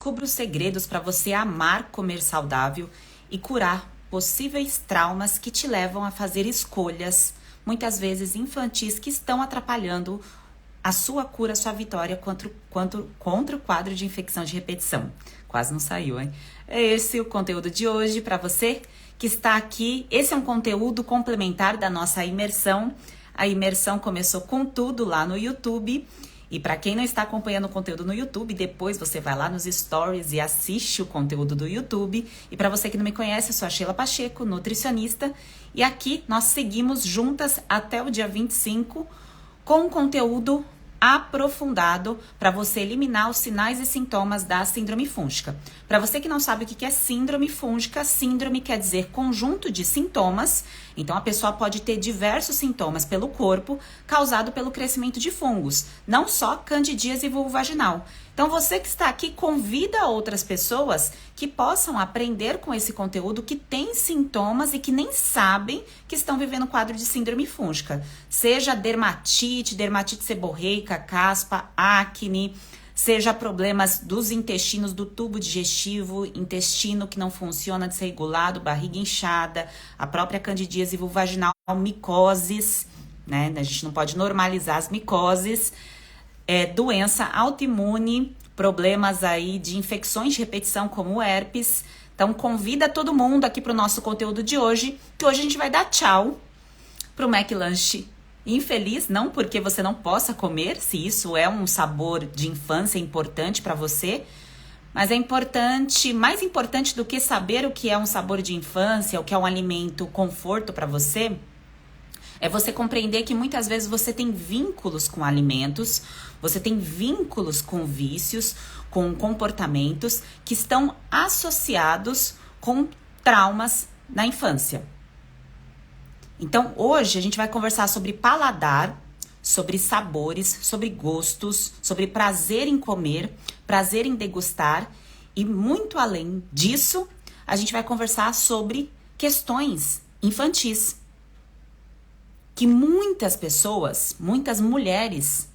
Descubra os segredos para você amar comer saudável e curar possíveis traumas que te levam a fazer escolhas, muitas vezes infantis, que estão atrapalhando a sua cura, a sua vitória contra o quadro de infecção de repetição. Quase não saiu, hein? É esse o conteúdo de hoje para você que está aqui. Esse é um conteúdo complementar da nossa imersão. A imersão começou com tudo lá no YouTube. E para quem não está acompanhando o conteúdo no YouTube, depois você vai lá nos stories e assiste o conteúdo do YouTube. E para você que não me conhece, eu sou a Sheila Pacheco, nutricionista. E aqui nós seguimos juntas até o dia 25 com um conteúdo aprofundado para você eliminar os sinais e sintomas da síndrome fúngica. Para você que não sabe o que é síndrome fúngica, síndrome quer dizer conjunto de sintomas. Então a pessoa pode ter diversos sintomas pelo corpo causado pelo crescimento de fungos, não só candidíase e vulvo vaginal. Então você que está aqui convida outras pessoas que possam aprender com esse conteúdo, que tem sintomas e que nem sabem que estão vivendo quadro de síndrome fúngica. Seja dermatite seborreica, caspa, acne, seja problemas dos intestinos, do tubo digestivo, intestino que não funciona, desregulado, barriga inchada, a própria candidíase vulvovaginal, micoses, né? A gente não pode normalizar as micoses, doença autoimune, problemas aí de infecções de repetição como o herpes. Então convida todo mundo aqui para o nosso conteúdo de hoje, que hoje a gente vai dar tchau pro McLanche infeliz, não porque você não possa comer, se isso é um sabor de infância importante para você, mas é importante, mais importante do que saber o que é um sabor de infância, o que é um alimento conforto para você, é você compreender que muitas vezes você tem vínculos com alimentos, você tem vínculos com vícios, com comportamentos que estão associados com traumas na infância. Então, hoje a gente vai conversar sobre paladar, sobre sabores, sobre gostos, sobre prazer em comer, prazer em degustar e muito além disso, a gente vai conversar sobre questões infantis que muitas pessoas, muitas mulheres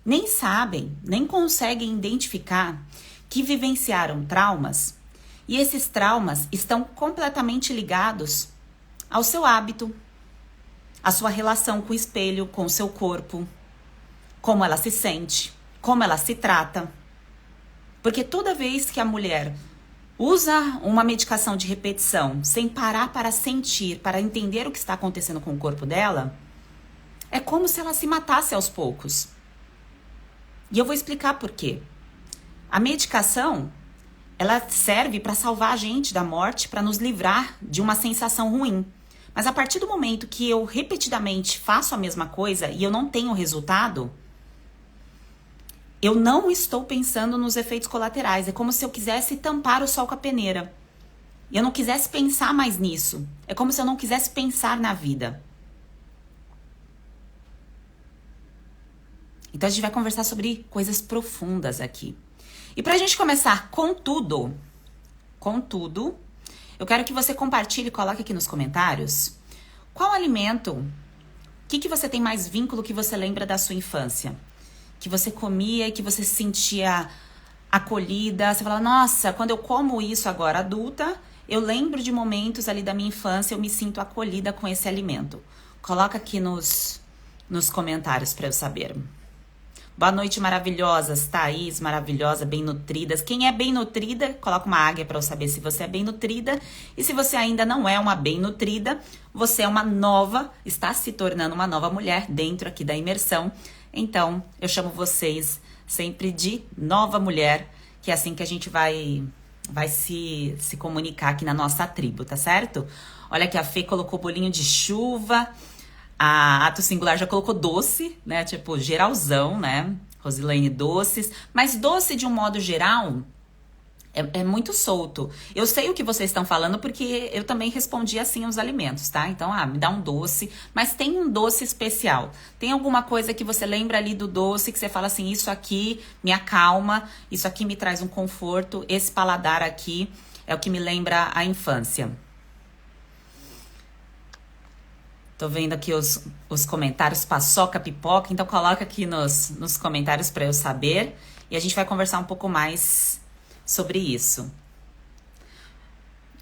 nem sabem, nem conseguem identificar que vivenciaram traumas e esses traumas estão completamente ligados ao seu hábito, à sua relação com o espelho, com o seu corpo, como ela se sente, como ela se trata. Porque toda vez que a mulher usa uma medicação de repetição sem parar para sentir, para entender o que está acontecendo com o corpo dela, é como se ela se matasse aos poucos. E eu vou explicar por quê. A medicação, ela serve para salvar a gente da morte, para nos livrar de uma sensação ruim. Mas a partir do momento que eu repetidamente faço a mesma coisa e eu não tenho resultado, eu não estou pensando nos efeitos colaterais. É como se eu quisesse tampar o sol com a peneira. E eu não quisesse pensar mais nisso. É como se eu não quisesse pensar na vida. Então a gente vai conversar sobre coisas profundas aqui. E pra gente começar com tudo, eu quero que você compartilhe e coloque aqui nos comentários qual alimento, o que você tem mais vínculo que você lembra da sua infância. Que você comia e que você se sentia acolhida. Você fala, nossa, quando eu como isso agora adulta, eu lembro de momentos ali da minha infância, eu me sinto acolhida com esse alimento. Coloca aqui nos comentários para eu saber. Boa noite, maravilhosas. Thaís, maravilhosa, bem nutridas. Quem é bem nutrida, coloca uma águia para eu saber se você é bem nutrida. E se você ainda não é uma bem nutrida, você é uma nova, está se tornando uma nova mulher dentro aqui da imersão. Então, eu chamo vocês sempre de nova mulher, que é assim que a gente vai se comunicar aqui na nossa tribo, tá certo? Olha que a Fê colocou bolinho de chuva. A Ato Singular já colocou doce, né? Tipo, geralzão, né? Rosilene, doces. Mas doce, de um modo geral, é muito solto. Eu sei o que vocês estão falando porque eu também respondi assim aos alimentos, tá? Então, me dá um doce. Mas tem um doce especial. Tem alguma coisa que você lembra ali do doce que você fala assim, isso aqui me acalma, isso aqui me traz um conforto, esse paladar aqui é o que me lembra a infância. Tô vendo aqui os comentários, paçoca, pipoca, então coloca aqui nos comentários para eu saber. E a gente vai conversar um pouco mais sobre isso.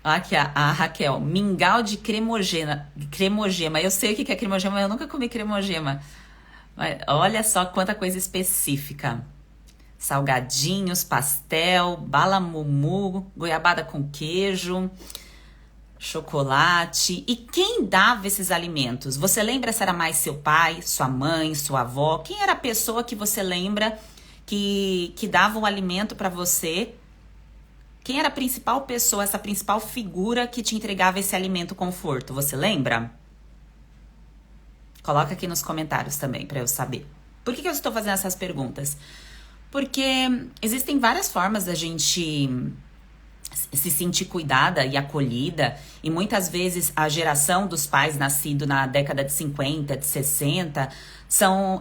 Aqui a Raquel, mingau de cremogema. Cremogema. Eu sei o que é cremogema, mas eu nunca comi cremogema. Mas olha só quanta coisa específica. Salgadinhos, pastel, bala mumu, goiabada com queijo, chocolate. E quem dava esses alimentos? Você lembra se era mais seu pai, sua mãe, sua avó? Quem era a pessoa que você lembra que dava o alimento para você? Quem era a principal pessoa, essa principal figura que te entregava esse alimento conforto? Você lembra? Coloca aqui nos comentários também para eu saber. Por que eu estou fazendo essas perguntas? Porque existem várias formas da gente se sentir cuidada e acolhida, e muitas vezes a geração dos pais nascido na década de 50, de 60,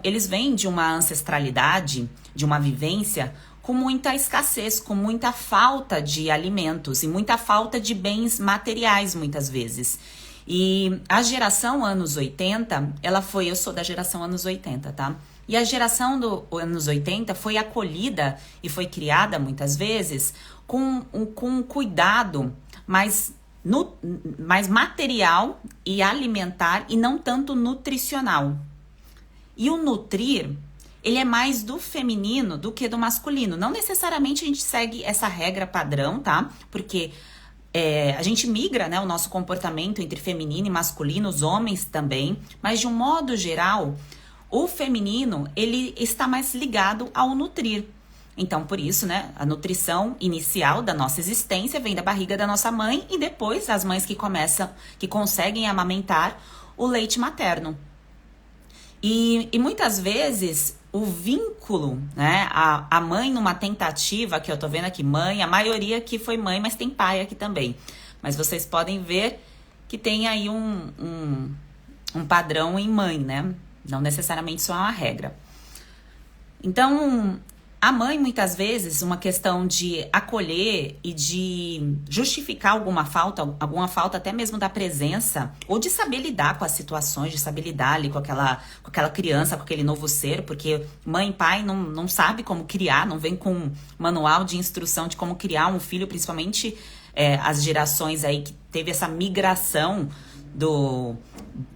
eles vêm de uma ancestralidade, de uma vivência com muita escassez, com muita falta de alimentos e muita falta de bens materiais muitas vezes. E a geração anos 80, eu sou da geração anos 80, tá? E a geração dos anos 80 foi acolhida e foi criada muitas vezes com um cuidado mais material e alimentar e não tanto nutricional. E o nutrir, ele é mais do feminino do que do masculino. Não necessariamente a gente segue essa regra padrão, tá? Porque a gente migra, né, o nosso comportamento entre feminino e masculino, os homens também, mas de um modo geral, o feminino, ele está mais ligado ao nutrir. Então, por isso, né, a nutrição inicial da nossa existência vem da barriga da nossa mãe e depois as mães que conseguem amamentar o leite materno. E muitas vezes o vínculo, né, a mãe numa tentativa, que eu tô vendo aqui, mãe, a maioria aqui foi mãe, mas tem pai aqui também. Mas vocês podem ver que tem aí um padrão em mãe, né? Não necessariamente isso é uma regra. Então, a mãe, muitas vezes, uma questão de acolher e de justificar alguma falta até mesmo da presença, ou de saber lidar com as situações, de saber lidar ali com aquela criança, com aquele novo ser, porque mãe e pai não sabe como criar, não vem com manual de instrução de como criar um filho, principalmente as gerações aí que teve essa migração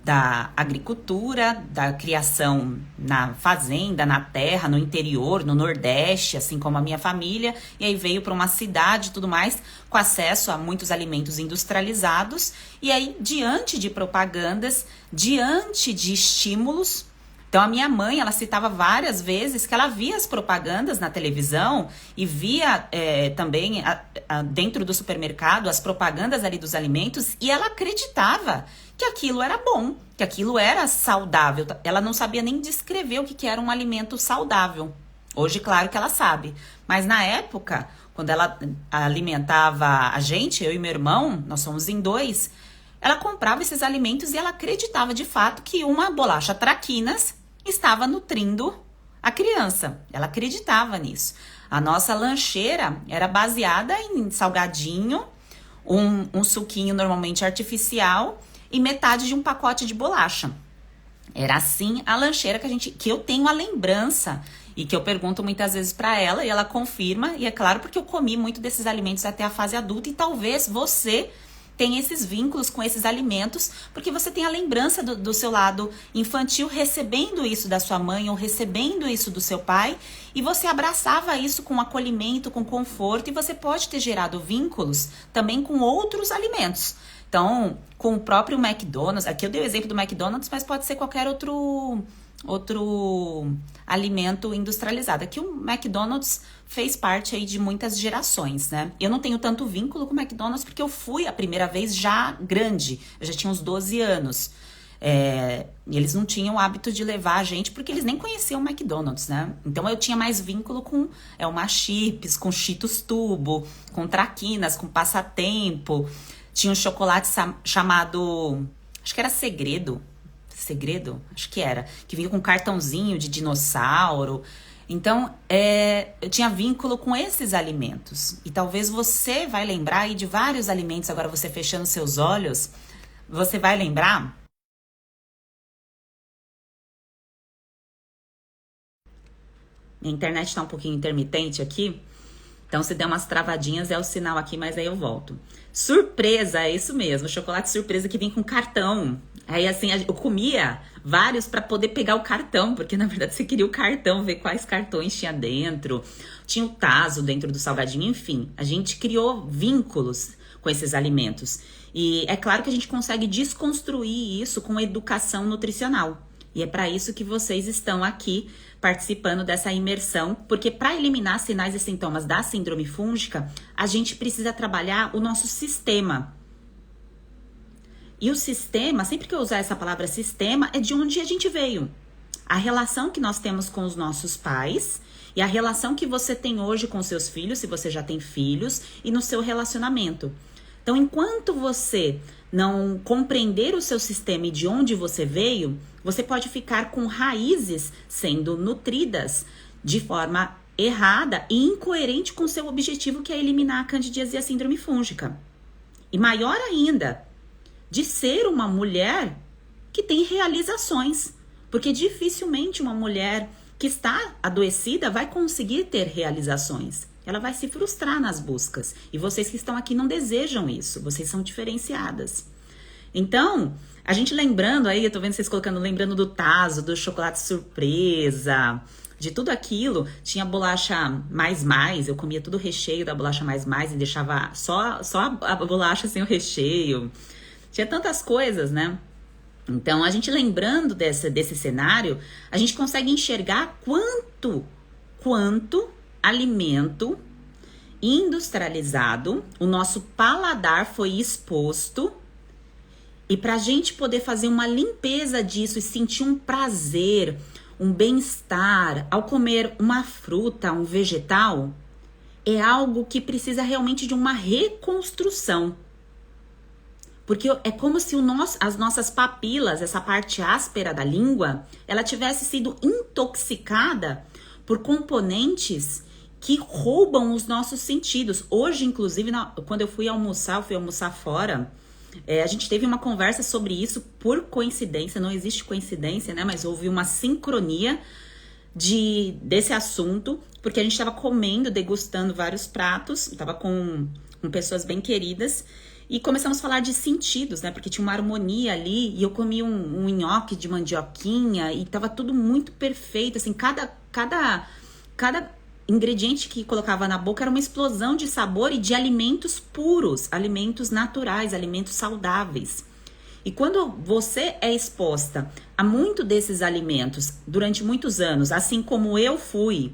da agricultura, da criação na fazenda, na terra, no interior, no Nordeste, assim como a minha família, e aí veio para uma cidade e tudo mais, com acesso a muitos alimentos industrializados, e aí diante de propagandas, diante de estímulos. Então a minha mãe, ela citava várias vezes que ela via as propagandas na televisão e via também dentro do supermercado as propagandas ali dos alimentos e ela acreditava que aquilo era bom, que aquilo era saudável. Ela não sabia nem descrever o que era um alimento saudável. Hoje, claro que ela sabe. Mas na época, quando ela alimentava a gente, eu e meu irmão, nós somos em dois, ela comprava esses alimentos e ela acreditava de fato que uma bolacha Traquinas estava nutrindo a criança. Ela acreditava nisso. A nossa lancheira era baseada em salgadinho, um suquinho normalmente artificial e metade de um pacote de bolacha. Era assim a lancheira que eu tenho a lembrança e que eu pergunto muitas vezes para ela e ela confirma. E é claro porque eu comi muito desses alimentos até a fase adulta e talvez você tem esses vínculos com esses alimentos, porque você tem a lembrança do seu lado infantil recebendo isso da sua mãe ou recebendo isso do seu pai, e você abraçava isso com acolhimento, com conforto, e você pode ter gerado vínculos também com outros alimentos. Então, com o próprio McDonald's, aqui eu dei o exemplo do McDonald's, mas pode ser qualquer outro alimento industrializado. Aqui o McDonald's fez parte aí de muitas gerações, né? Eu não tenho tanto vínculo com o McDonald's porque eu fui a primeira vez já grande, eu já tinha uns 12 anos. E eles não tinham o hábito de levar a gente porque eles nem conheciam o McDonald's, né? Então eu tinha mais vínculo com uma Chips, com Cheetos Tubo, com Traquinas, com Passatempo. Tinha um chocolate chamado, acho que era Segredo, acho que era, que vinha com um cartãozinho de dinossauro. Então, eu tinha vínculo com esses alimentos. E talvez você vai lembrar aí de vários alimentos, agora você fechando seus olhos, você vai lembrar? Minha internet está um pouquinho intermitente aqui, Então, se der umas travadinhas, é o sinal aqui, mas aí eu volto. Surpresa, é isso mesmo. Chocolate surpresa que vem com cartão. Aí, assim, eu comia vários para poder pegar o cartão, porque na verdade você queria o cartão, ver quais cartões tinha dentro. Tinha o tazo dentro do salgadinho, enfim. A gente criou vínculos com esses alimentos. E é claro que a gente consegue desconstruir isso com educação nutricional. E é para isso que vocês estão aqui participando dessa imersão, porque para eliminar sinais e sintomas da síndrome fúngica, a gente precisa trabalhar o nosso sistema. E o sistema, sempre que eu usar essa palavra sistema, é de onde a gente veio. A relação que nós temos com os nossos pais e a relação que você tem hoje com seus filhos, se você já tem filhos, e no seu relacionamento. Então, enquanto você não compreender o seu sistema e de onde você veio, você pode ficar com raízes sendo nutridas de forma errada e incoerente com o seu objetivo, que é eliminar a candidíase e a síndrome fúngica. E maior ainda, de ser uma mulher que tem realizações, porque dificilmente uma mulher que está adoecida vai conseguir ter realizações. Ela vai se frustrar nas buscas. E vocês que estão aqui não desejam isso. Vocês são diferenciadas. Então, a gente lembrando aí, eu tô vendo vocês colocando, lembrando do tazo, do chocolate surpresa, de tudo aquilo. Tinha bolacha mais, eu comia tudo o recheio da bolacha mais e deixava só a bolacha sem o recheio. Tinha tantas coisas, né? Então, a gente lembrando desse cenário, a gente consegue enxergar quanto alimento industrializado o nosso paladar foi exposto, e para a gente poder fazer uma limpeza disso e sentir um prazer, um bem-estar ao comer uma fruta, um vegetal, é algo que precisa realmente de uma reconstrução. Porque é como se as nossas papilas, essa parte áspera da língua, ela tivesse sido intoxicada por componentes que roubam os nossos sentidos. Hoje, inclusive, quando eu fui almoçar fora, a gente teve uma conversa sobre isso por coincidência, não existe coincidência, né? Mas houve uma sincronia desse assunto, porque a gente estava comendo, degustando vários pratos, estava com pessoas bem queridas, e começamos a falar de sentidos, né? Porque tinha uma harmonia ali, e eu comi um nhoque de mandioquinha, e tava tudo muito perfeito, assim, cada ingrediente que colocava na boca era uma explosão de sabor e de alimentos puros, alimentos naturais, alimentos saudáveis. E quando você é exposta a muito desses alimentos durante muitos anos, assim como eu fui,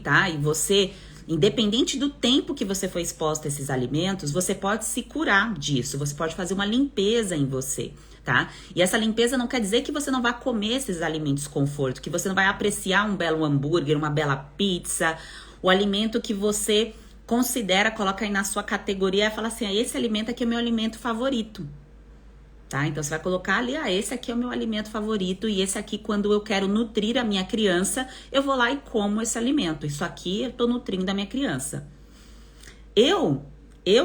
tá? E você, independente do tempo que você foi exposta a esses alimentos, você pode se curar disso, você pode fazer uma limpeza em você, tá? E essa limpeza não quer dizer que você não vai comer esses alimentos conforto, que você não vai apreciar um belo hambúrguer, uma bela pizza, o alimento que você considera, coloca aí na sua categoria e fala assim, esse alimento aqui é o meu alimento favorito, tá? Então você vai colocar ali, esse aqui é o meu alimento favorito, e esse aqui, quando eu quero nutrir a minha criança, eu vou lá e como esse alimento. Isso aqui eu tô nutrindo a minha criança. Eu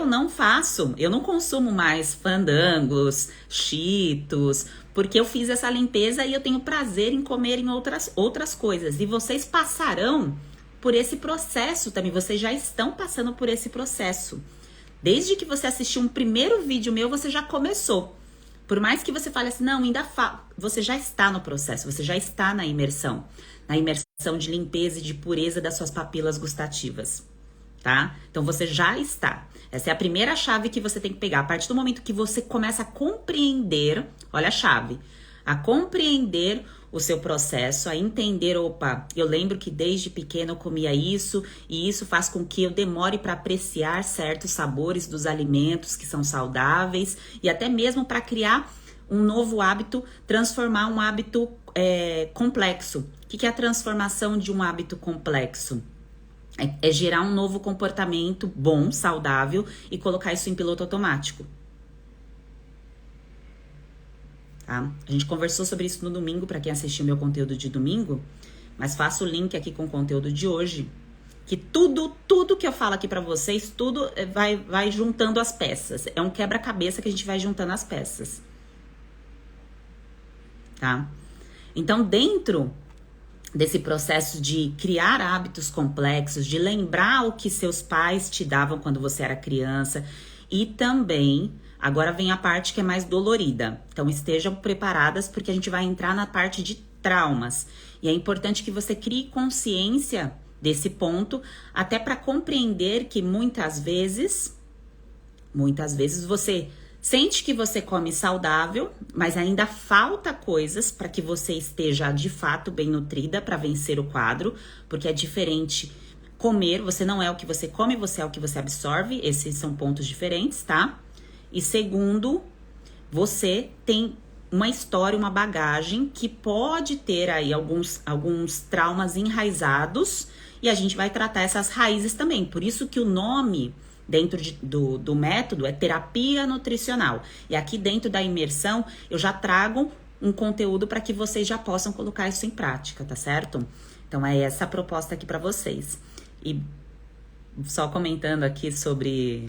não consumo mais fandangos, cheetos, porque eu fiz essa limpeza e eu tenho prazer em comer em outras coisas. E vocês passarão por esse processo também, vocês já estão passando por esse processo. Desde que você assistiu um primeiro vídeo meu, você já começou. Por mais que você fale assim, não, você já está no processo, você já está na imersão de limpeza e de pureza das suas papilas gustativas, tá? Então você já está. Essa é a primeira chave que você tem que pegar. A partir do momento que você começa a compreender, olha a chave, a compreender o seu processo, a entender, eu lembro que desde pequena eu comia isso, e isso faz com que eu demore para apreciar certos sabores dos alimentos que são saudáveis, e até mesmo para criar um novo hábito, transformar um hábito complexo. O que é a transformação de um hábito complexo? É gerar um novo comportamento bom, saudável, e colocar isso em piloto automático. Tá? A gente conversou sobre isso no domingo, para quem assistiu meu conteúdo de domingo, mas faço o link aqui com o conteúdo de hoje, que tudo que eu falo aqui para vocês, tudo vai juntando as peças. É um quebra-cabeça que a gente vai juntando as peças. Tá? Então, dentro desse processo de criar hábitos complexos, de lembrar o que seus pais te davam quando você era criança e também, agora vem a parte que é mais dolorida. Então estejam preparadas porque a gente vai entrar na parte de traumas. E é importante que você crie consciência desse ponto, até para compreender que muitas vezes você sente que você come saudável, mas ainda falta coisas para que você esteja de fato bem nutrida para vencer o quadro, porque é diferente comer, você não é o que você come, você é o que você absorve, esses são pontos diferentes, tá? E segundo, você tem uma história, uma bagagem que pode ter aí alguns traumas enraizados e a gente vai tratar essas raízes também. Por isso que o nome dentro do método é terapia nutricional. E aqui dentro da imersão eu já trago um conteúdo para que vocês já possam colocar isso em prática, tá certo? Então é essa a proposta aqui para vocês. E só comentando aqui sobre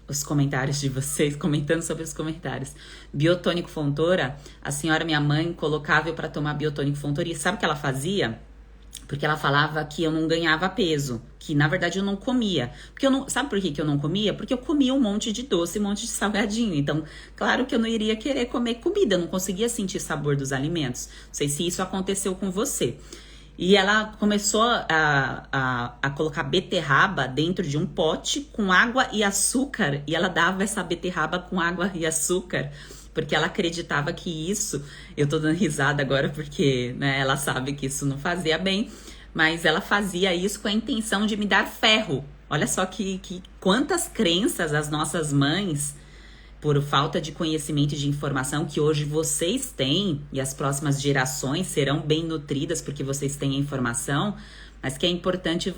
os comentários de vocês, comentando sobre os comentários. Biotônico Fontoura, a senhora, minha mãe, colocava eu para tomar biotônico Fontoura. E sabe o que ela fazia? Porque ela falava que eu não ganhava peso, que na verdade eu não comia. Porque eu não, sabe por que eu não comia? Porque eu comia um monte de doce, um monte de salgadinho. Então, claro que eu não iria querer comer comida, eu não conseguia sentir sabor dos alimentos. Não sei se isso aconteceu com você. E ela começou a colocar beterraba dentro de um pote com água e açúcar. E ela dava essa beterraba com água e açúcar, porque ela acreditava que isso... Eu tô dando risada agora porque, né, ela sabe que isso não fazia bem, mas ela fazia isso com a intenção de me dar ferro. Olha só que quantas crenças as nossas mães, por falta de conhecimento e de informação que hoje vocês têm, e as próximas gerações serão bem nutridas porque vocês têm a informação, mas que é importante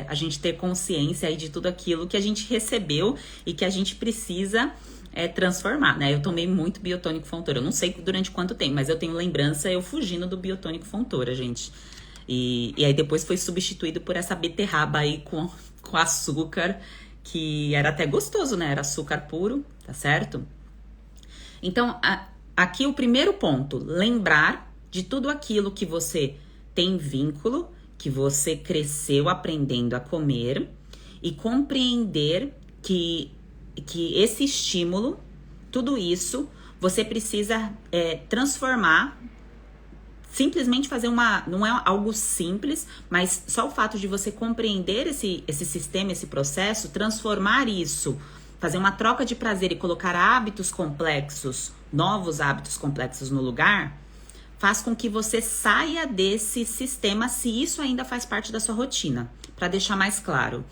a gente ter consciência aí de tudo aquilo que a gente recebeu e que a gente precisa transformar, né? Eu tomei muito biotônico Fontoura, eu não sei durante quanto tempo, mas eu tenho lembrança eu fugindo do biotônico Fontoura, gente. E aí depois foi substituído por essa beterraba aí com açúcar, que era até gostoso, né? Era açúcar puro, tá certo? Então, aqui o primeiro ponto, lembrar de tudo aquilo que você tem vínculo, que você cresceu aprendendo a comer e compreender que esse estímulo, tudo isso, você precisa transformar, simplesmente fazer não é algo simples, mas só o fato de você compreender esse sistema, esse processo, transformar isso, fazer uma troca de prazer e colocar hábitos complexos, novos hábitos complexos no lugar, faz com que você saia desse sistema, se isso ainda faz parte da sua rotina, para deixar mais claro.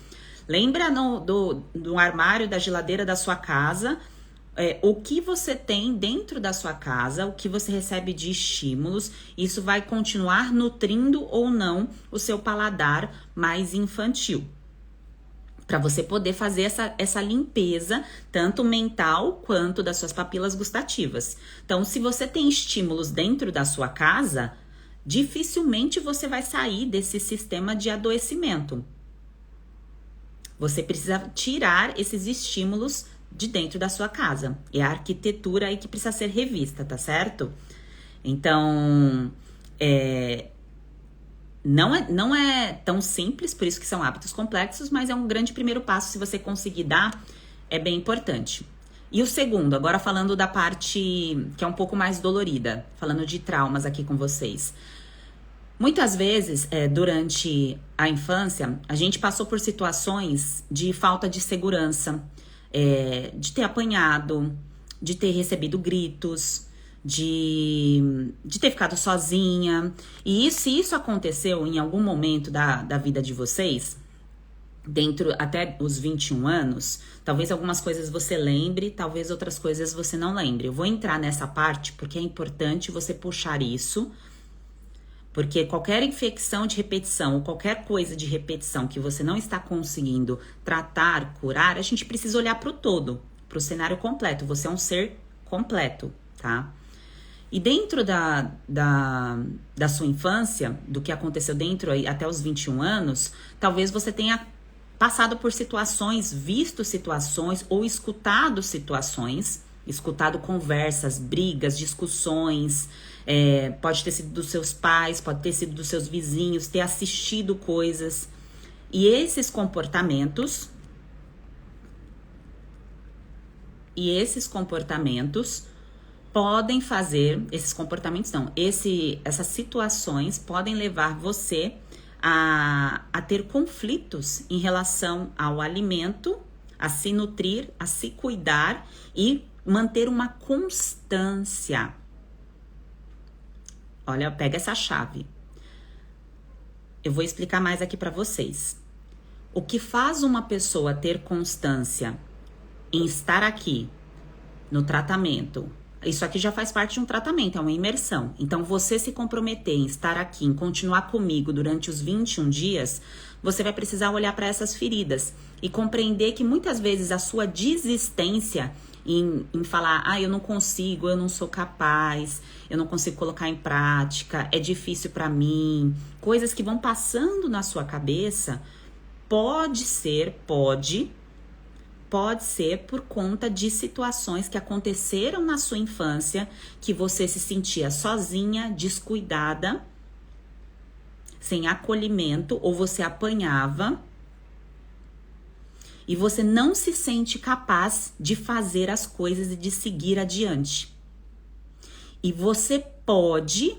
Lembra do armário, da geladeira da sua casa, o que você tem dentro da sua casa, o que você recebe de estímulos, isso vai continuar nutrindo ou não o seu paladar mais infantil. Para você poder fazer essa limpeza, tanto mental quanto das suas papilas gustativas. Então, se você tem estímulos dentro da sua casa, dificilmente você vai sair desse sistema de adoecimento. Você precisa tirar esses estímulos de dentro da sua casa. É a arquitetura aí que precisa ser revista, tá certo? Então, não é tão simples, por isso que são hábitos complexos, mas é um grande primeiro passo, se você conseguir dar, é bem importante. E o segundo, agora falando da parte que é um pouco mais dolorida, falando de traumas aqui com vocês. Muitas vezes, durante a infância, a gente passou por situações de falta de segurança, de ter apanhado, de ter recebido gritos, de ter ficado sozinha. E se isso aconteceu em algum momento da vida de vocês, dentro até os 21 anos, talvez algumas coisas você lembre, talvez outras coisas você não lembre. Eu vou entrar nessa parte porque é importante você puxar isso, porque qualquer infecção de repetição ou qualquer coisa de repetição que você não está conseguindo tratar, curar, a gente precisa olhar para o todo, para o cenário completo. Você é um ser completo, tá? E dentro da sua infância, do que aconteceu dentro aí até os 21 anos, talvez você tenha passado por situações, visto situações ou escutado situações, escutado conversas, brigas, discussões, pode ter sido dos seus pais, pode ter sido dos seus vizinhos, ter assistido coisas. E esses comportamentos podem fazer, essas situações podem levar você a ter conflitos em relação ao alimento, a se nutrir, a se cuidar e manter uma constância. Olha, pega essa chave. Eu vou explicar mais aqui para vocês. O que faz uma pessoa ter constância em estar aqui no tratamento? Isso aqui já faz parte de um tratamento, é uma imersão. Então, você se comprometer em estar aqui, em continuar comigo durante os 21 dias, você vai precisar olhar para essas feridas e compreender que muitas vezes a sua desistência em falar, eu não consigo, eu não sou capaz, eu não consigo colocar em prática, é difícil para mim, coisas que vão passando na sua cabeça, pode ser por conta de situações que aconteceram na sua infância, que você se sentia sozinha, descuidada, sem acolhimento, ou você apanhava, e você não se sente capaz de fazer as coisas e de seguir adiante. E você pode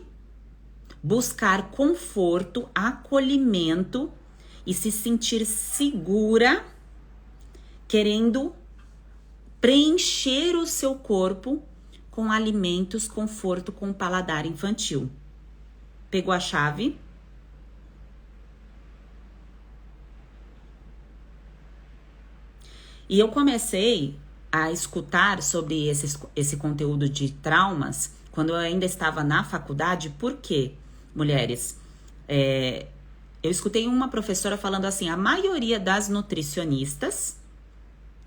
buscar conforto, acolhimento e se sentir segura, querendo preencher o seu corpo com alimentos, conforto, com o paladar infantil. Pegou a chave? E eu comecei a escutar sobre esse conteúdo de traumas quando eu ainda estava na faculdade. Por quê, mulheres? Eu escutei uma professora falando assim, a maioria das nutricionistas...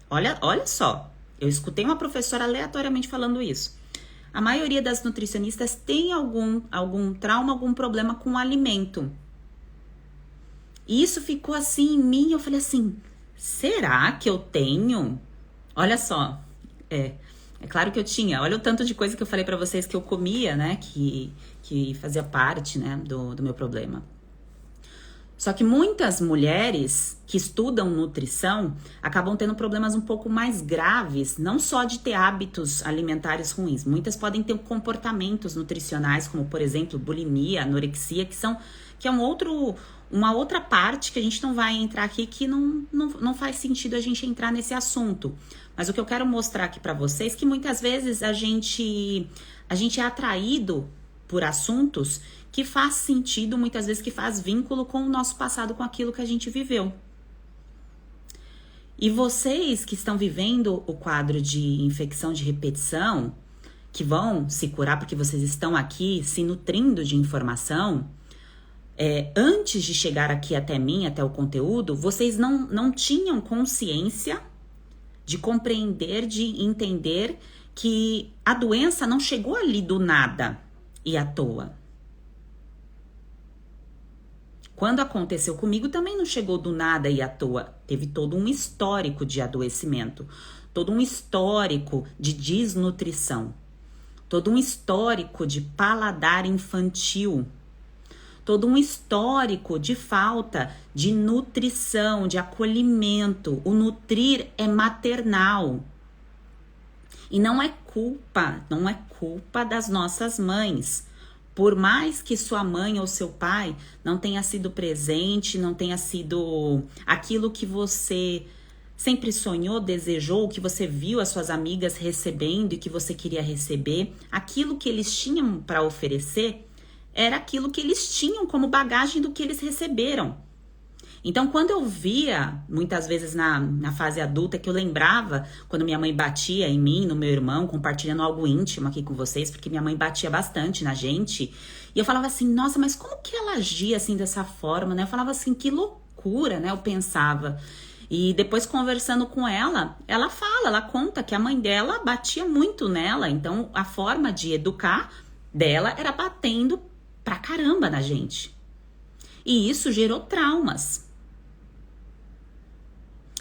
Olha só, eu escutei uma professora aleatoriamente falando isso. A maioria das nutricionistas tem algum trauma, algum problema com o alimento. E isso ficou assim em mim, eu falei assim, será que eu tenho? Olha só, é claro que eu tinha. Olha o tanto de coisa que eu falei pra vocês que eu comia, né, que fazia parte, né, do meu problema. Só que muitas mulheres que estudam nutrição acabam tendo problemas um pouco mais graves, não só de ter hábitos alimentares ruins. Muitas podem ter comportamentos nutricionais, como, por exemplo, bulimia, anorexia, que é uma outra parte que a gente não vai entrar aqui, que não faz sentido a gente entrar nesse assunto. Mas o que eu quero mostrar aqui para vocês é que muitas vezes a gente é atraído por assuntos que faz sentido, muitas vezes que faz vínculo com o nosso passado, com aquilo que a gente viveu. E vocês que estão vivendo o quadro de infecção de repetição, que vão se curar porque vocês estão aqui se nutrindo de informação, antes de chegar aqui até mim, até o conteúdo, vocês não tinham consciência de compreender, de entender que a doença não chegou ali do nada e à toa. Quando aconteceu comigo, também não chegou do nada e à toa. Teve todo um histórico de adoecimento, todo um histórico de desnutrição, todo um histórico de paladar infantil, todo um histórico de falta de nutrição, de acolhimento. O nutrir é maternal. E não é culpa das nossas mães. Por mais que sua mãe ou seu pai não tenha sido presente, não tenha sido aquilo que você sempre sonhou, desejou, que você viu as suas amigas recebendo e que você queria receber, aquilo que eles tinham para oferecer era aquilo que eles tinham como bagagem do que eles receberam. Então, quando eu via, muitas vezes na fase adulta, que eu lembrava quando minha mãe batia em mim, no meu irmão, compartilhando algo íntimo aqui com vocês, porque minha mãe batia bastante na gente, e eu falava assim, nossa, mas como que ela agia assim dessa forma, né? Eu falava assim, que loucura, né? Eu pensava. E depois, conversando com ela conta que a mãe dela batia muito nela, então a forma de educar dela era batendo pra caramba na gente. E isso gerou traumas.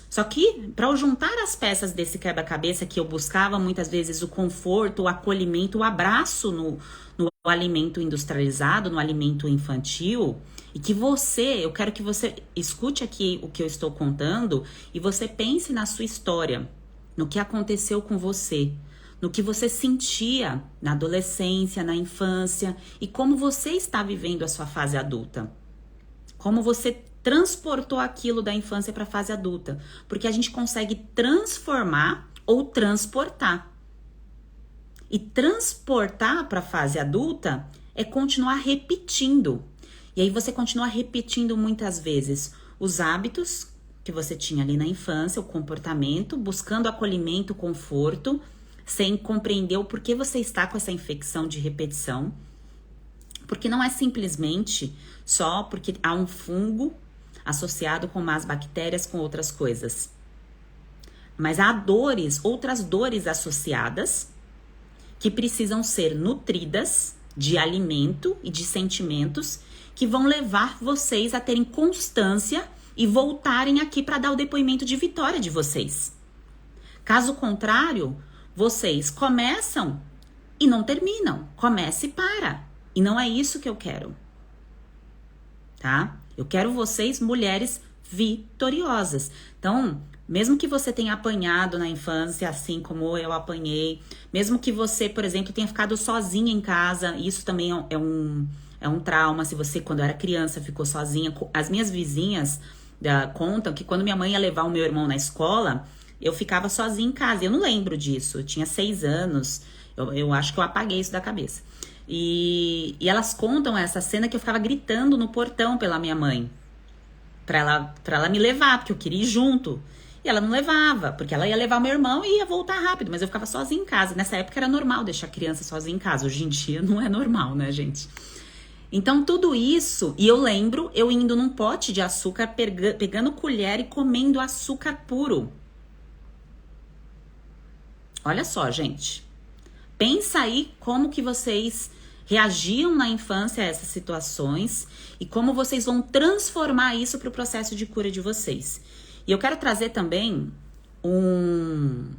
Só que, para eu juntar as peças desse quebra-cabeça que eu buscava muitas vezes o conforto, o acolhimento, o abraço no no alimento industrializado, no alimento infantil, e que eu quero que você escute aqui o que eu estou contando e você pense na sua história, no que aconteceu com você, no que você sentia na adolescência, na infância e como você está vivendo a sua fase adulta. Como você transportou aquilo da infância para a fase adulta, porque a gente consegue transformar ou transportar. E transportar para a fase adulta é continuar repetindo. E aí você continua repetindo muitas vezes os hábitos que você tinha ali na infância, o comportamento, buscando acolhimento, conforto, sem compreender o porquê você está com essa infecção de repetição. Porque não é simplesmente só porque há um fungo associado com más bactérias, com outras coisas. Mas há outras dores associadas que precisam ser nutridas de alimento e de sentimentos que vão levar vocês a terem constância e voltarem aqui para dar o depoimento de vitória de vocês. Caso contrário, vocês começam e não terminam. Começa e para. E não é isso que eu quero. Tá? Eu quero vocês, mulheres vitoriosas. Então, mesmo que você tenha apanhado na infância, assim como eu apanhei, mesmo que você, por exemplo, tenha ficado sozinha em casa, isso também é um trauma. Se você, quando era criança, ficou sozinha. As minhas vizinhas contam que quando minha mãe ia levar o meu irmão na escola, eu ficava sozinha em casa. Eu não lembro disso, eu tinha 6 anos, eu acho que eu apaguei isso da cabeça. E elas contam essa cena que eu ficava gritando no portão pela minha mãe, pra ela me levar, porque eu queria ir junto. E ela não levava, porque ela ia levar o meu irmão e ia voltar rápido, mas eu ficava sozinha em casa. Nessa época era normal deixar a criança sozinha em casa, hoje em dia não é normal, né, gente? Então tudo isso, e eu lembro eu indo num pote de açúcar, pegando colher e comendo açúcar puro. Olha só, gente. Pensa aí como que vocês reagiam na infância a essas situações e como vocês vão transformar isso para o processo de cura de vocês. E eu quero trazer também uma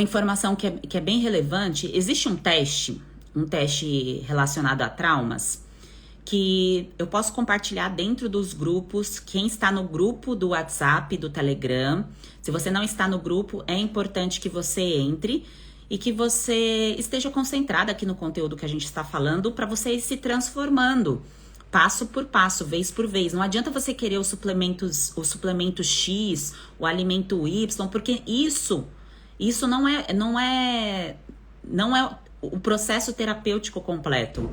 informação que é bem relevante. Existe um teste relacionado a traumas, que eu posso compartilhar dentro dos grupos. Quem está no grupo do WhatsApp, do Telegram, se você não está no grupo, é importante que você entre e que você esteja concentrada aqui no conteúdo que a gente está falando para você ir se transformando passo por passo, vez por vez. Não adianta você querer o suplemento X, o alimento Y, porque isso não é o processo terapêutico completo.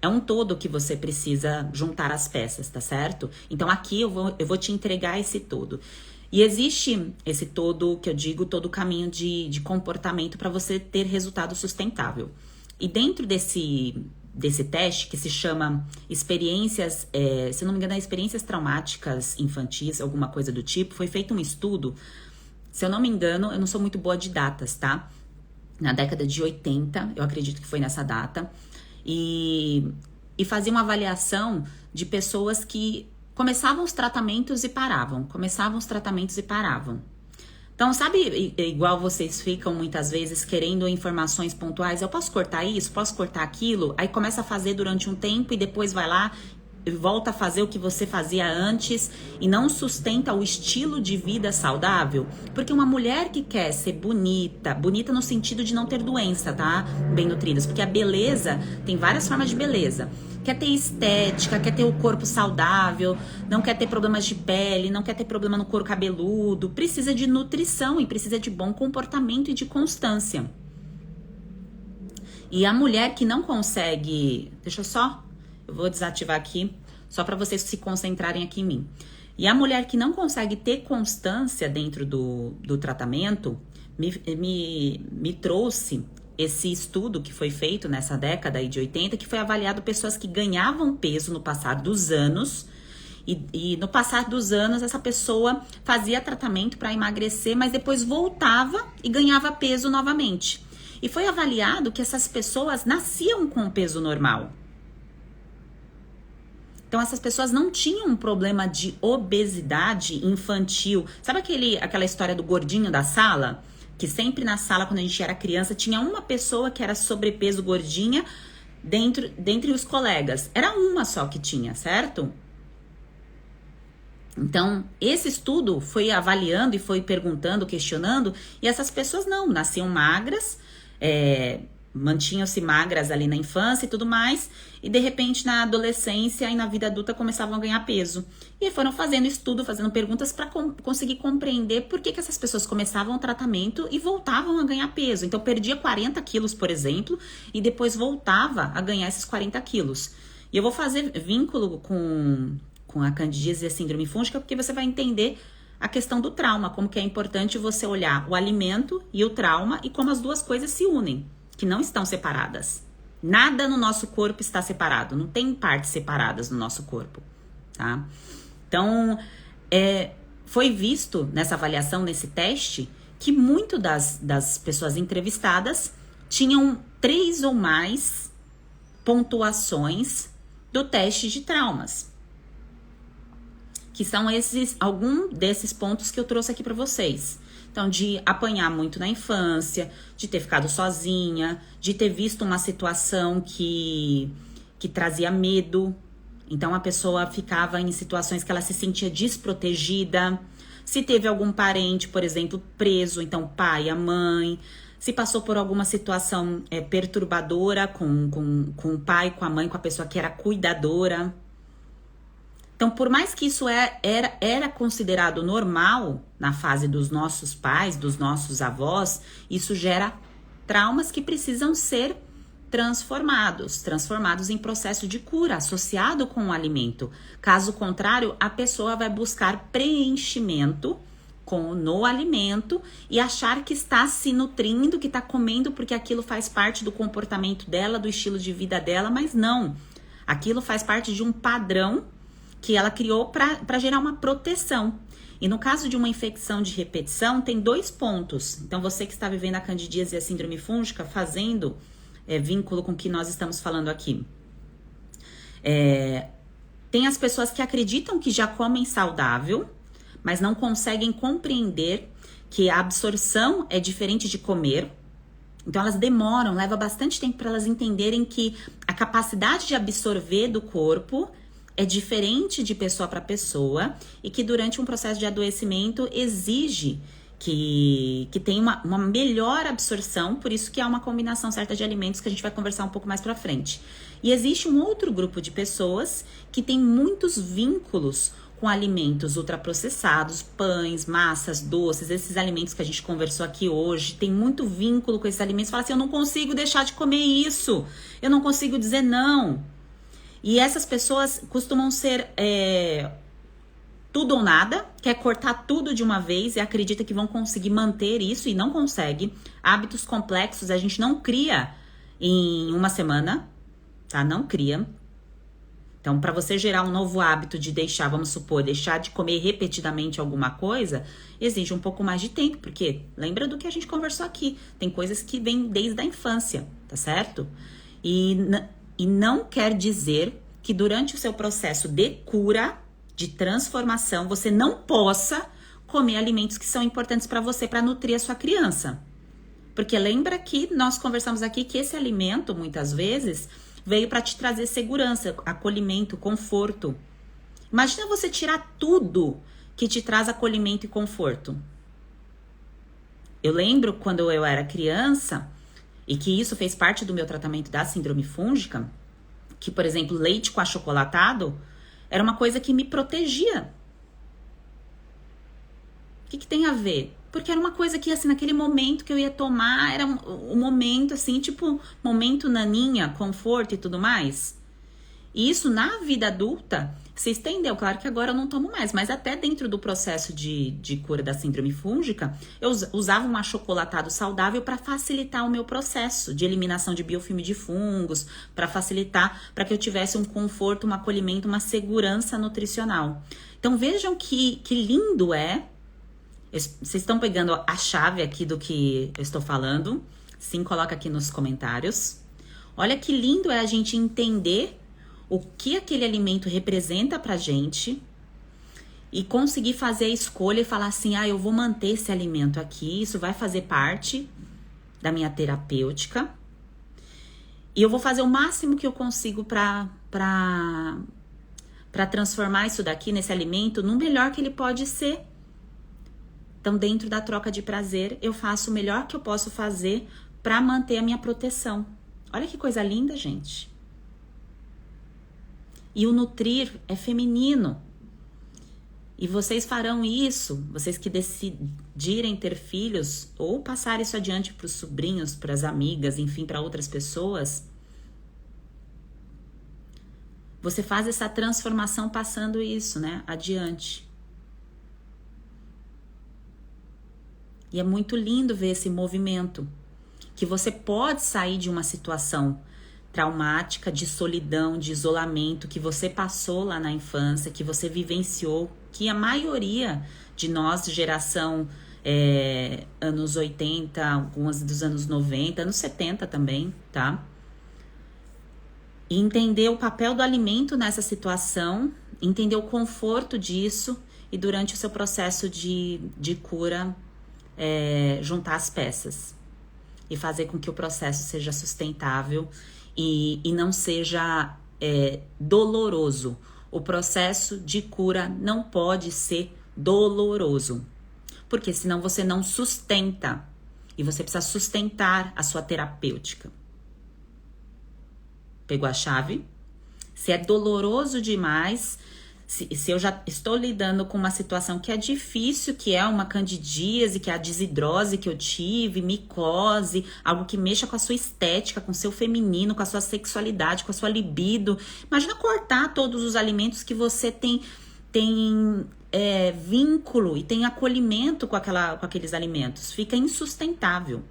É um todo que você precisa juntar as peças, tá certo? Então aqui eu vou te entregar esse todo. E existe esse todo, que eu digo, todo o caminho de comportamento para você ter resultado sustentável. E dentro desse teste, que se chama experiências, se não me engano, experiências traumáticas infantis, alguma coisa do tipo, foi feito um estudo, se eu não me engano, eu não sou muito boa de datas, tá? Na década de 80, eu acredito que foi nessa data, e fazia uma avaliação de pessoas que começavam os tratamentos e paravam, Então, sabe, igual vocês ficam muitas vezes querendo informações pontuais, eu posso cortar isso, posso cortar aquilo, aí começa a fazer durante um tempo e depois vai lá e volta a fazer o que você fazia antes e não sustenta o estilo de vida saudável? Porque uma mulher que quer ser bonita no sentido de não ter doença, tá? Bem nutridas, porque a beleza, tem várias formas de beleza. Quer ter estética, quer ter o corpo saudável, não quer ter problemas de pele, não quer ter problema no couro cabeludo, precisa de nutrição e precisa de bom comportamento e de constância. E a mulher que não consegue... Eu vou desativar aqui, só para vocês se concentrarem aqui em mim. E a mulher que não consegue ter constância dentro do tratamento, me trouxe esse estudo que foi feito nessa década aí de 80, que foi avaliado pessoas que ganhavam peso no passar dos anos, e no passar dos anos essa pessoa fazia tratamento para emagrecer, mas depois voltava e ganhava peso novamente. E foi avaliado que essas pessoas nasciam com peso normal. Então, essas pessoas não tinham um problema de obesidade infantil. Sabe aquela história do gordinho da sala? que sempre na sala, quando a gente era criança, tinha uma pessoa que era sobrepeso, gordinha, dentre os colegas. Era uma só que tinha, certo? Então, esse estudo foi avaliando e foi perguntando, questionando, e essas pessoas não, nasciam magras, mantinham-se magras ali na infância e tudo mais, e de repente na adolescência e na vida adulta começavam a ganhar peso. E aí foram fazendo estudo, fazendo perguntas para conseguir compreender por que essas pessoas começavam o tratamento e voltavam a ganhar peso. Então perdia 40 quilos, por exemplo, e depois voltava a ganhar esses 40 quilos. E eu vou fazer vínculo com a candidíase e a síndrome fúngica, porque você vai entender a questão do trauma, como que é importante você olhar o alimento e o trauma e como as duas coisas se unem, que não estão separadas. Nada no nosso corpo está separado, não tem partes separadas no nosso corpo, tá? Então, foi visto nessa avaliação, nesse teste, que muito das pessoas entrevistadas tinham 3 ou mais pontuações do teste de traumas, que são algum desses pontos que eu trouxe aqui para vocês. Então, de apanhar muito na infância, de ter ficado sozinha, de ter visto uma situação que trazia medo. Então, a pessoa ficava em situações que ela se sentia desprotegida. Se teve algum parente, por exemplo, preso, então pai, a mãe. Se passou por alguma situação perturbadora com o pai, com a mãe, com a pessoa que era cuidadora. Então, por mais que isso era considerado normal na fase dos nossos pais, dos nossos avós, isso gera traumas que precisam ser transformados em processo de cura, associado com o alimento. Caso contrário, a pessoa vai buscar preenchimento no alimento e achar que está se nutrindo, que está comendo porque aquilo faz parte do comportamento dela, do estilo de vida dela, mas não. Aquilo faz parte de um padrão que ela criou para gerar uma proteção. E no caso de uma infecção de repetição, tem 2 pontos. Então, você que está vivendo a candidíase e a síndrome fúngica, fazendo vínculo com o que nós estamos falando aqui. Tem as pessoas que acreditam que já comem saudável, mas não conseguem compreender que a absorção é diferente de comer. Então, elas demoram, leva bastante tempo para elas entenderem que a capacidade de absorver do corpo é diferente de pessoa para pessoa e que durante um processo de adoecimento exige que tenha uma melhor absorção, por isso que há uma combinação certa de alimentos que a gente vai conversar um pouco mais para frente. E existe um outro grupo de pessoas que tem muitos vínculos com alimentos ultraprocessados, pães, massas, doces, esses alimentos que a gente conversou aqui hoje, tem muito vínculo com esses alimentos. Fala assim, eu não consigo deixar de comer isso, eu não consigo dizer não. E essas pessoas costumam ser tudo ou nada, quer cortar tudo de uma vez e acredita que vão conseguir manter isso e não consegue. Hábitos complexos a gente não cria em uma semana, tá? Não cria. Então, para você gerar um novo hábito de vamos supor, deixar de comer repetidamente alguma coisa, exige um pouco mais de tempo, porque lembra do que a gente conversou aqui, tem coisas que vêm desde a infância, tá certo? E não quer dizer que durante o seu processo de cura, de transformação, você não possa comer alimentos que são importantes para você, para nutrir a sua criança. Porque lembra que nós conversamos aqui que esse alimento, muitas vezes, veio para te trazer segurança, acolhimento, conforto. Imagina você tirar tudo que te traz acolhimento e conforto. Eu lembro quando eu era criança, e que isso fez parte do meu tratamento da síndrome fúngica, que, por exemplo, leite com achocolatado era uma coisa que me protegia. O que tem a ver? Porque era uma coisa que, assim, naquele momento que eu ia tomar, era um momento, assim, tipo, momento naninha, conforto e tudo mais. E isso, na vida adulta, se estendeu. Claro que agora eu não tomo mais, mas até dentro do processo de cura da síndrome fúngica, eu usava um achocolatado saudável para facilitar o meu processo de eliminação de biofilme de fungos, para facilitar, para que eu tivesse um conforto, um acolhimento, uma segurança nutricional. Então vejam que lindo é. Vocês estão pegando a chave aqui do que eu estou falando? Sim, coloca aqui nos comentários. Olha que lindo é a gente entender o que aquele alimento representa pra gente e conseguir fazer a escolha e falar assim, eu vou manter esse alimento aqui, isso vai fazer parte da minha terapêutica, e eu vou fazer o máximo que eu consigo para transformar isso daqui, nesse alimento, no melhor que ele pode ser. Então, dentro da troca de prazer, eu faço o melhor que eu posso fazer para manter a minha proteção. Olha que coisa linda, gente. E o nutrir é feminino. E vocês farão isso, vocês que decidirem ter filhos, ou passar isso adiante para os sobrinhos, para as amigas, enfim, para outras pessoas. Você faz essa transformação passando isso, né, adiante. E é muito lindo ver esse movimento, que você pode sair de uma situação traumática, de solidão, de isolamento, que você passou lá na infância, que você vivenciou, que a maioria de nós, de geração anos 80, algumas dos anos 90, anos 70 também, tá? E entender o papel do alimento nessa situação, entender o conforto disso e durante o seu processo de cura, juntar as peças e fazer com que o processo seja sustentável e não seja doloroso. O processo de cura não pode ser doloroso, porque senão você não sustenta, e você precisa sustentar a sua terapêutica. Pegou a chave? Se é doloroso demais, se eu já estou lidando com uma situação que é difícil, que é uma candidíase, que é a desidrose que eu tive, micose, algo que mexa com a sua estética, com o seu feminino, com a sua sexualidade, com a sua libido. Imagina cortar todos os alimentos que você tem vínculo e tem acolhimento com aqueles alimentos. Fica insustentável.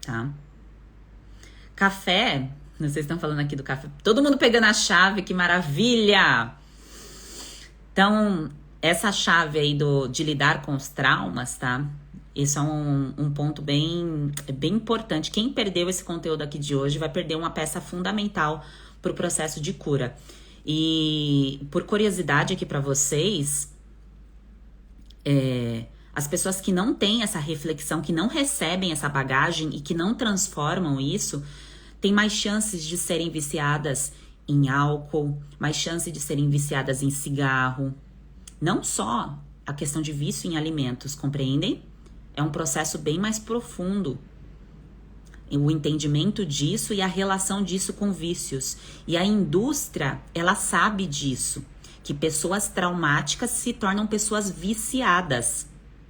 Tá? Café... Vocês estão falando aqui do café. Todo mundo pegando a chave, que maravilha! Então, essa chave aí de lidar com os traumas, tá? Isso é um ponto bem importante. Quem perdeu esse conteúdo aqui de hoje vai perder uma peça fundamental para o processo de cura. E, por curiosidade aqui para vocês, as pessoas que não têm essa reflexão, que não recebem essa bagagem e que não transformam isso, tem mais chances de serem viciadas em álcool, mais chances de serem viciadas em cigarro. Não só a questão de vício em alimentos, compreendem? É um processo bem mais profundo. O entendimento disso e a relação disso com vícios. E a indústria, ela sabe disso. Que pessoas traumáticas se tornam pessoas viciadas.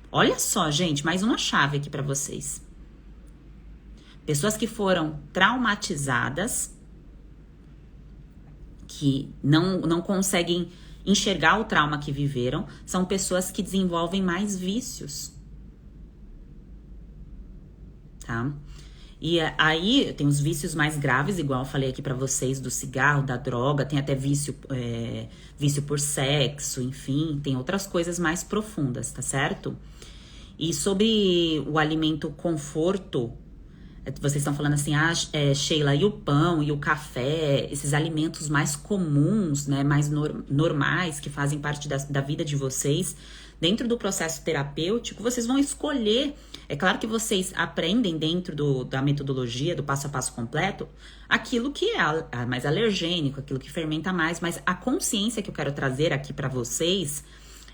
Olha só, gente, mais uma chave aqui para vocês. Pessoas que foram traumatizadas, que não conseguem enxergar o trauma que viveram, são pessoas que desenvolvem mais vícios. Tá? E aí tem os vícios mais graves, igual eu falei aqui pra vocês, do cigarro, da droga, tem até vício por sexo, enfim, tem outras coisas mais profundas, tá certo? E sobre o alimento conforto, vocês estão falando assim, Sheila, e o pão, e o café, esses alimentos mais comuns, né, mais normais, que fazem parte da vida de vocês, dentro do processo terapêutico, vocês vão escolher. É claro que vocês aprendem dentro da metodologia, do passo a passo completo, aquilo que é mais alergênico, aquilo que fermenta mais, mas a consciência que eu quero trazer aqui para vocês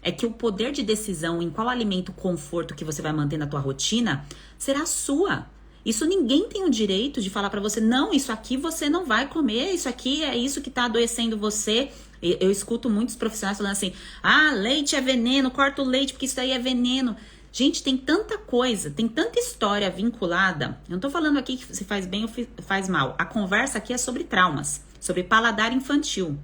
é que o poder de decisão em qual alimento conforto que você vai manter na tua rotina será sua. Isso ninguém tem o direito de falar pra você, não, isso aqui você não vai comer, isso aqui é isso que tá adoecendo você. Eu escuto muitos profissionais falando assim, leite é veneno, corta o leite porque isso aí é veneno. Gente, tem tanta coisa, tem tanta história vinculada. Eu não tô falando aqui que se faz bem ou faz mal. A conversa aqui é sobre traumas, sobre paladar infantil.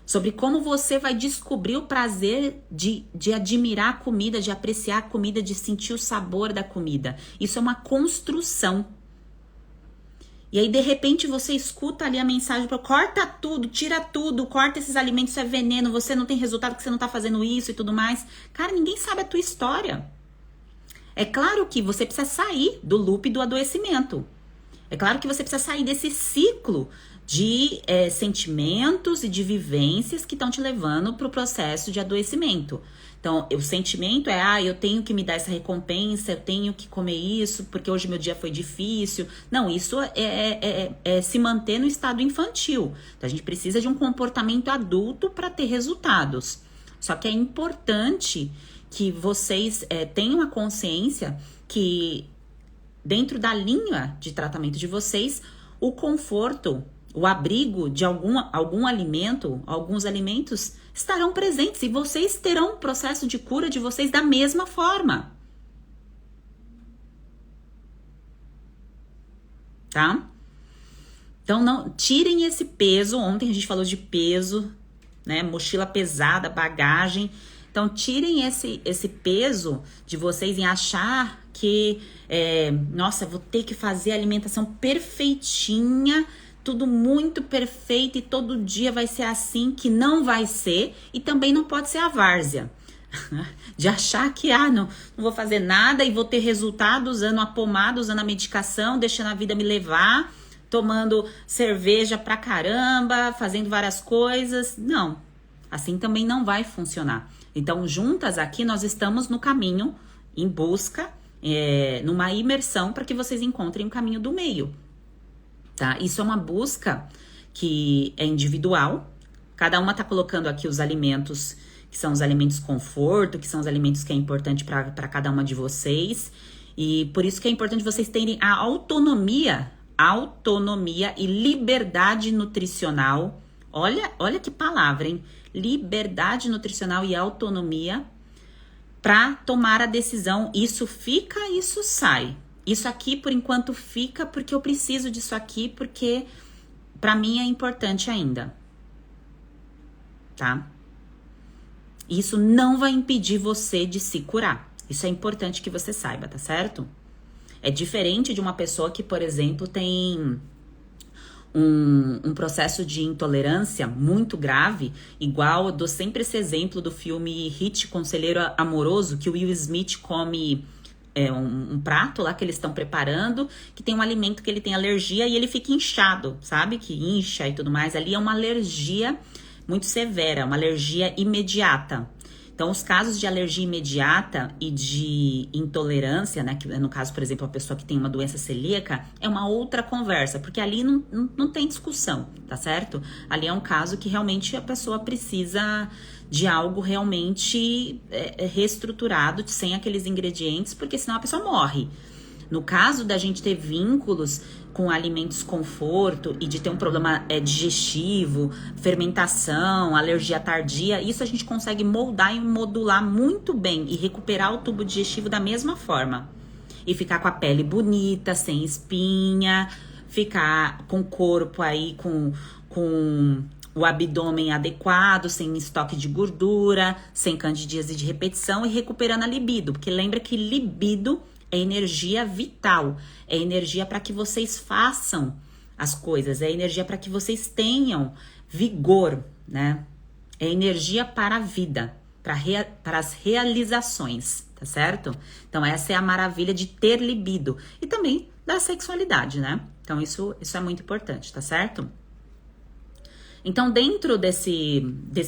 Sobre como você vai descobrir o prazer de admirar a comida, de apreciar a comida, de sentir o sabor da comida. Isso é uma construção. E aí, de repente, você escuta ali a mensagem, corta tudo, tira tudo, corta esses alimentos, isso é veneno, você não tem resultado porque você não tá fazendo isso e tudo mais. Cara, ninguém sabe a tua história. É claro que você precisa sair do loop do adoecimento. É claro que você precisa sair desse ciclo de sentimentos e de vivências que estão te levando para o processo de adoecimento. Então, o sentimento é, eu tenho que me dar essa recompensa, eu tenho que comer isso, porque hoje meu dia foi difícil. Não, isso é se manter no estado infantil. Então, a gente precisa de um comportamento adulto para ter resultados. Só que é importante que vocês tenham a consciência que dentro da linha de tratamento de vocês, o conforto, o abrigo de algum alimento, alguns alimentos estarão presentes e vocês terão um processo de cura de vocês da mesma forma. Tá? Então, não tirem esse peso. Ontem a gente falou de peso, né? Mochila pesada, bagagem. Então, tirem esse peso de vocês em achar que, nossa, vou ter que fazer a alimentação perfeitinha, tudo muito perfeito e todo dia vai ser assim, que não vai ser, e também não pode ser a várzea. De achar que, não vou fazer nada e vou ter resultado usando a pomada, usando a medicação, deixando a vida me levar, tomando cerveja pra caramba, fazendo várias coisas. Não, assim também não vai funcionar. Então, juntas aqui, nós estamos no caminho, em busca, numa imersão para que vocês encontrem o caminho do meio. Tá? Isso é uma busca que é individual. Cada uma tá colocando aqui os alimentos que são os alimentos conforto, que são os alimentos que é importante para cada uma de vocês. E por isso que é importante vocês terem a autonomia e liberdade nutricional. Olha que palavra, hein? Liberdade nutricional e autonomia para tomar a decisão. Isso fica, isso sai. Isso aqui, por enquanto, fica porque eu preciso disso aqui, porque para mim é importante ainda. Tá? Isso não vai impedir você de se curar. Isso é importante que você saiba, tá certo? É diferente de uma pessoa que, por exemplo, tem um processo de intolerância muito grave, igual eu dou sempre esse exemplo do filme Hit, Conselheiro Amoroso, que o Will Smith come um prato lá que eles estão preparando, que tem um alimento que ele tem alergia e ele fica inchado, sabe? Que incha e tudo mais. Ali é uma alergia muito severa, uma alergia imediata. Então, os casos de alergia imediata e de intolerância, né, que no caso, por exemplo, a pessoa que tem uma doença celíaca, é uma outra conversa, porque ali não tem discussão, tá certo? Ali é um caso que realmente a pessoa precisa de algo realmente reestruturado, sem aqueles ingredientes, porque senão a pessoa morre. No caso da gente ter vínculos com alimentos conforto e de ter um problema digestivo, fermentação, alergia tardia, isso a gente consegue moldar e modular muito bem e recuperar o tubo digestivo da mesma forma. E ficar com a pele bonita, sem espinha, ficar com o corpo aí com o abdômen adequado, sem estoque de gordura, sem candidíase de repetição e recuperando a libido, porque lembra que libido é energia vital, é energia para que vocês façam as coisas, é energia para que vocês tenham vigor, né? É energia para a vida, para as realizações, tá certo? Então essa é a maravilha de ter libido e também da sexualidade, né? Então isso é muito importante, tá certo? Então dentro desse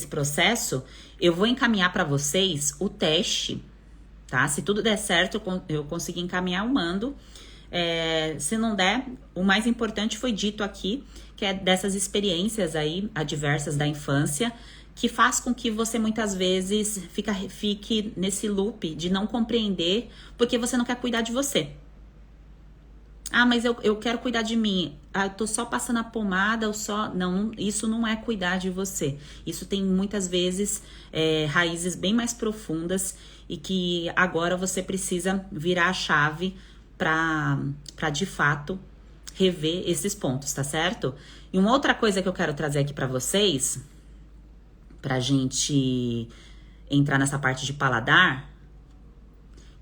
processo, eu vou encaminhar para vocês o teste, tá? Se tudo der certo, eu consegui encaminhar, eu mando. Se não der, o mais importante foi dito aqui, que é dessas experiências aí adversas da infância, que faz com que você muitas vezes fique nesse loop de não compreender porque você não quer cuidar de você. Mas eu quero cuidar de mim. Eu tô só passando a pomada, Não, isso não é cuidar de você. Isso tem muitas vezes raízes bem mais profundas e que agora você precisa virar a chave para de fato rever esses pontos, tá certo? E uma outra coisa que eu quero trazer aqui para vocês, pra gente entrar nessa parte de paladar,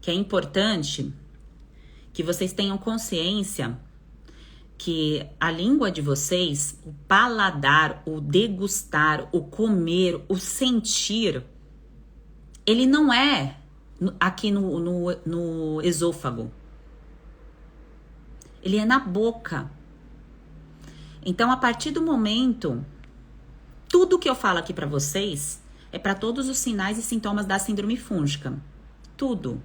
que é importante que vocês tenham consciência que a língua de vocês, o paladar, o degustar, o comer, o sentir, ele não é aqui no esôfago. Ele é na boca. Então, a partir do momento, tudo que eu falo aqui para vocês é para todos os sinais e sintomas da síndrome fúngica. Tudo.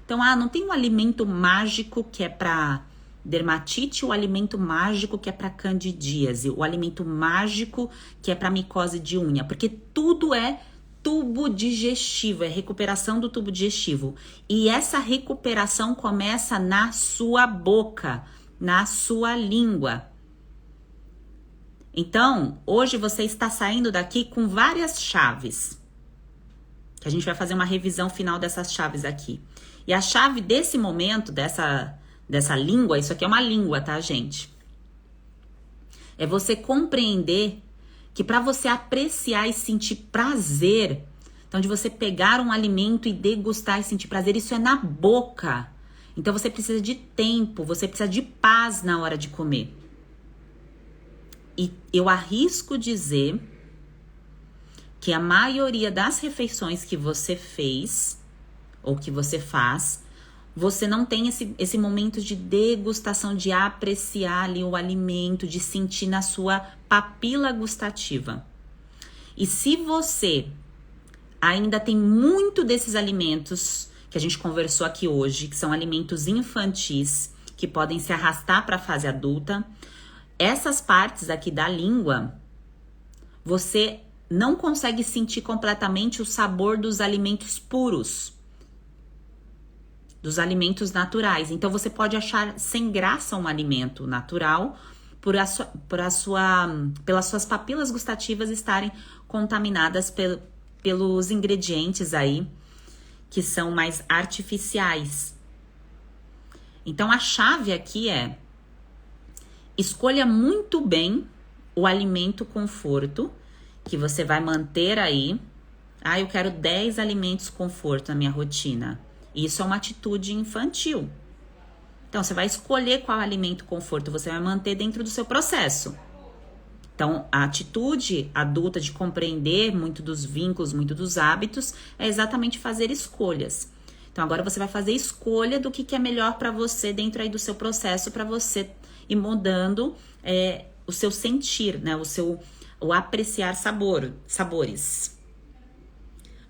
Então, não tem um alimento mágico que é para dermatite, o alimento mágico que é para candidíase, o alimento mágico que é para micose de unha, porque tudo é tubo digestivo, é recuperação do tubo digestivo. E essa recuperação começa na sua boca, na sua língua. Então, hoje você está saindo daqui com várias chaves. Que a gente vai fazer uma revisão final dessas chaves aqui. E a chave desse momento, dessa língua, isso aqui é uma língua, tá, gente? É você compreender que para você apreciar e sentir prazer, então de você pegar um alimento e degustar e sentir prazer, isso é na boca. Então você precisa de tempo, você precisa de paz na hora de comer. E eu arrisco dizer que a maioria das refeições que você fez ou que você faz, você não tem esse momento de degustação, de apreciar ali o alimento, de sentir na sua papila gustativa. E se você ainda tem muito desses alimentos que a gente conversou aqui hoje, que são alimentos infantis, que podem se arrastar para a fase adulta, essas partes aqui da língua, você não consegue sentir completamente o sabor dos alimentos puros, dos alimentos naturais. Então, você pode achar sem graça um alimento natural pelas suas papilas gustativas estarem contaminadas pelos ingredientes aí que são mais artificiais. Então, a chave aqui é: escolha muito bem o alimento conforto que você vai manter aí. Eu quero 10 alimentos conforto na minha rotina. Isso é uma atitude infantil. Então, você vai escolher qual alimento conforto você vai manter dentro do seu processo. Então, a atitude adulta de compreender muito dos vínculos, muito dos hábitos, é exatamente fazer escolhas. Então, agora você vai fazer escolha do que é melhor para você dentro aí do seu processo, para você ir mudando o seu sentir, né? O apreciar sabores.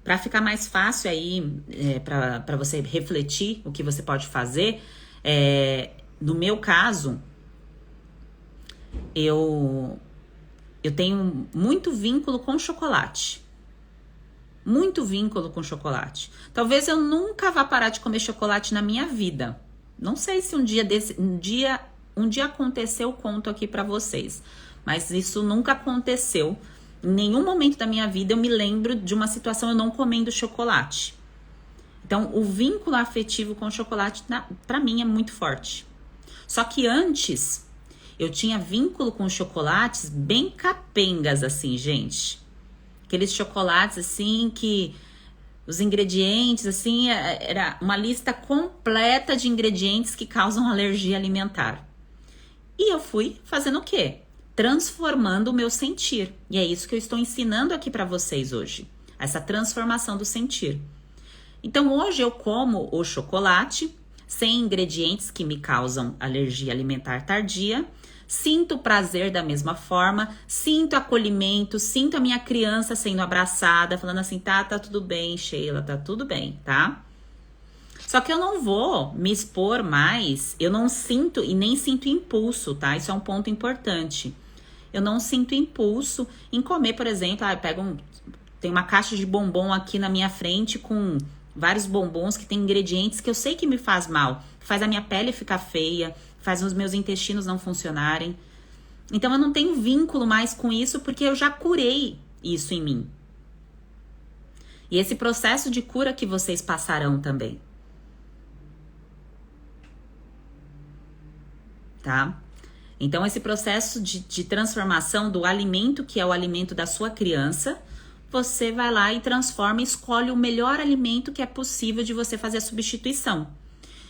Para ficar mais fácil aí, para você refletir o que você pode fazer, no meu caso, eu tenho muito vínculo com chocolate. Muito vínculo com chocolate. Talvez eu nunca vá parar de comer chocolate na minha vida. Não sei se um dia aconteceu, eu conto aqui para vocês. Mas isso nunca aconteceu. Em nenhum momento da minha vida eu me lembro de uma situação eu não comendo chocolate. Então, o vínculo afetivo com o chocolate, para mim, é muito forte. Só que antes, eu tinha vínculo com chocolates bem capengas, assim, gente. Aqueles chocolates, assim, que os ingredientes, assim, era uma lista completa de ingredientes que causam alergia alimentar. E eu fui fazendo o quê? Transformando o meu sentir. E é isso que eu estou ensinando aqui para vocês hoje. Essa transformação do sentir. Então, hoje eu como o chocolate sem ingredientes que me causam alergia alimentar tardia. Sinto prazer da mesma forma, sinto acolhimento, sinto a minha criança sendo abraçada, falando assim, tá tudo bem, Sheila, tá tudo bem, tá? Só que eu não vou me expor mais, eu não sinto e nem sinto impulso, tá? Isso é um ponto importante. Eu não sinto impulso em comer, por exemplo, tem uma caixa de bombom aqui na minha frente com vários bombons que tem ingredientes que eu sei que me faz mal, faz a minha pele ficar feia, faz os meus intestinos não funcionarem. Então eu não tenho vínculo mais com isso porque eu já curei isso em mim. E esse processo de cura que vocês passarão também. Tá? Então, esse processo de transformação do alimento, que é o alimento da sua criança, você vai lá e transforma e escolhe o melhor alimento que é possível de você fazer a substituição.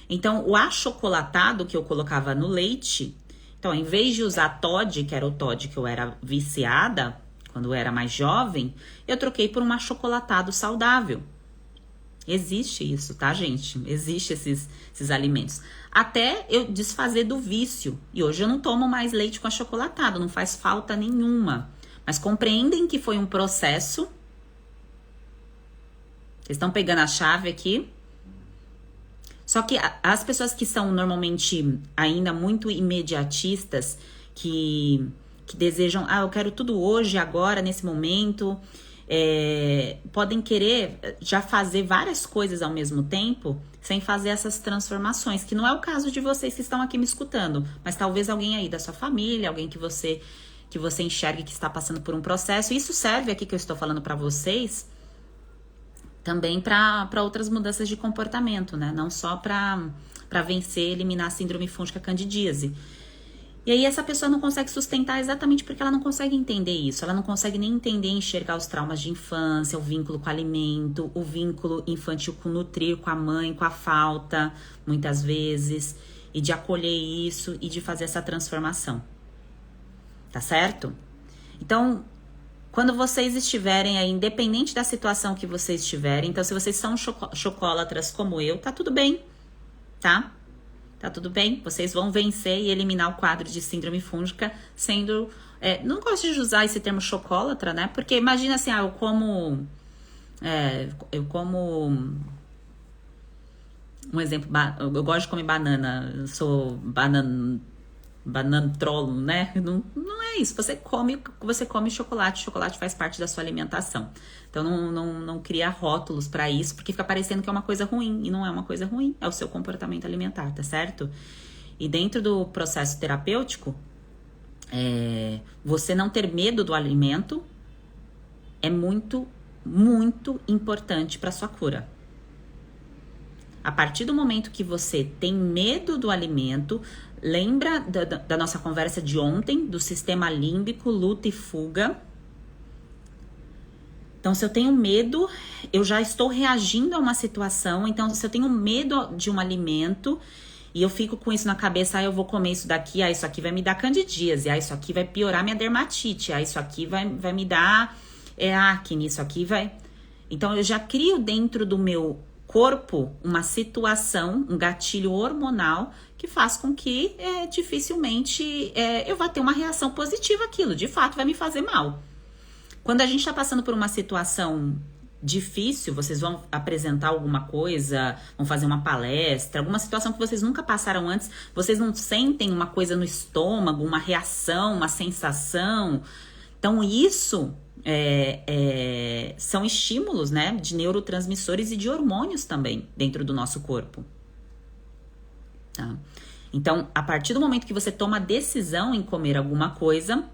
Então, o achocolatado que eu colocava no leite, então, em vez de usar Toddy, que era o Toddy que eu era viciada, quando eu era mais jovem, eu troquei por um achocolatado saudável. Existe isso, tá, gente? Existe esses alimentos. Até eu desfazer do vício. E hoje eu não tomo mais leite com achocolatado, não faz falta nenhuma. Mas compreendem que foi um processo. Vocês estão pegando a chave aqui? Só que as pessoas que são normalmente ainda muito imediatistas, que desejam, eu quero tudo hoje, agora, nesse momento, podem querer já fazer várias coisas ao mesmo tempo, sem fazer essas transformações, que não é o caso de vocês que estão aqui me escutando, mas talvez alguém aí da sua família, alguém que você enxergue que está passando por um processo. Isso serve aqui que eu estou falando para vocês, também para outras mudanças de comportamento, né? Não só para vencer, eliminar a síndrome fúngica candidíase. E aí essa pessoa não consegue sustentar exatamente porque ela não consegue entender isso. Ela não consegue nem entender e enxergar os traumas de infância, o vínculo com o alimento, o vínculo infantil com o nutrir, com a mãe, com a falta, muitas vezes. E de acolher isso e de fazer essa transformação. Tá certo? Então, quando vocês estiverem aí, independente da situação que vocês estiverem, então se vocês são chocolatras como eu, tá tudo bem, tá? Tá tudo bem, vocês vão vencer e eliminar o quadro de síndrome fúngica sendo... não gosto de usar esse termo chocolatra, né? Porque imagina assim, eu como... Um exemplo, eu gosto de comer banana, eu sou banantrolo, né? Não é isso. Você come chocolate, chocolate faz parte da sua alimentação. Então não cria rótulos para isso, porque fica parecendo que é uma coisa ruim, e não é uma coisa ruim, é o seu comportamento alimentar, tá certo? E dentro do processo terapêutico, você não ter medo do alimento é muito, muito importante para sua cura. A partir do momento que você tem medo do alimento, lembra da nossa conversa de ontem, do sistema límbico, luta e fuga. Então, se eu tenho medo, eu já estou reagindo a uma situação. Então, se eu tenho medo de um alimento e eu fico com isso na cabeça, eu vou comer isso daqui, isso aqui vai me dar candidíase, isso aqui vai piorar minha dermatite, isso aqui vai me dar acne, isso aqui vai... Então, eu já crio dentro do meu corpo uma situação, um gatilho hormonal que faz com que dificilmente eu vá ter uma reação positiva àquilo. De fato, vai me fazer mal. Quando a gente está passando por uma situação difícil, vocês vão apresentar alguma coisa, vão fazer uma palestra, alguma situação que vocês nunca passaram antes, vocês não sentem uma coisa no estômago, uma reação, uma sensação. Então, isso... são estímulos, né, de neurotransmissores e de hormônios também dentro do nosso corpo, tá? Então, a partir do momento que você toma a decisão em comer alguma coisa,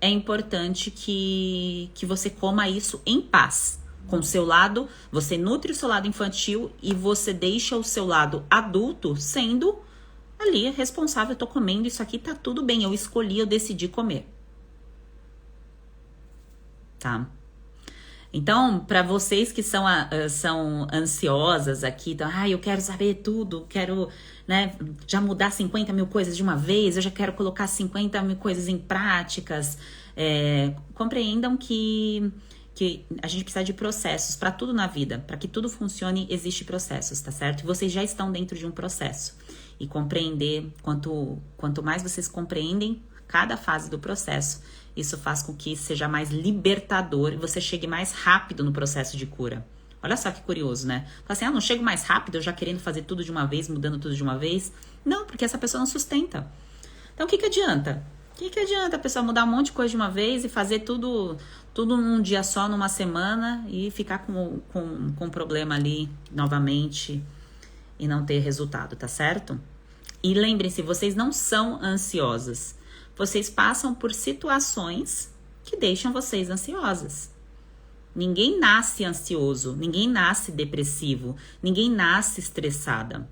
é importante que você coma isso em paz, com o seu lado, você nutre o seu lado infantil e você deixa o seu lado adulto sendo ali responsável. Eu tô comendo isso aqui, tá tudo bem, eu escolhi, eu decidi comer. Tá? Então, para vocês que são ansiosas aqui, então, eu quero saber tudo, quero, né, já mudar 50 mil coisas de uma vez, eu já quero colocar 50 mil coisas em práticas, compreendam que a gente precisa de processos para tudo na vida, para que tudo funcione, existe processos, tá certo? E vocês já estão dentro de um processo. E compreender, quanto mais vocês compreendem cada fase do processo, isso faz com que seja mais libertador e você chegue mais rápido no processo de cura. Olha só que curioso, né? Fala assim, não chego mais rápido, eu já querendo fazer tudo de uma vez, mudando tudo de uma vez. Não, porque essa pessoa não sustenta. Então, o que adianta? O que adianta a pessoa mudar um monte de coisa de uma vez e fazer tudo num dia só, numa semana, e ficar com um problema ali novamente e não ter resultado, tá certo? E lembrem-se, vocês não são ansiosas. Vocês passam por situações que deixam vocês ansiosas. Ninguém nasce ansioso, ninguém nasce depressivo, ninguém nasce estressada.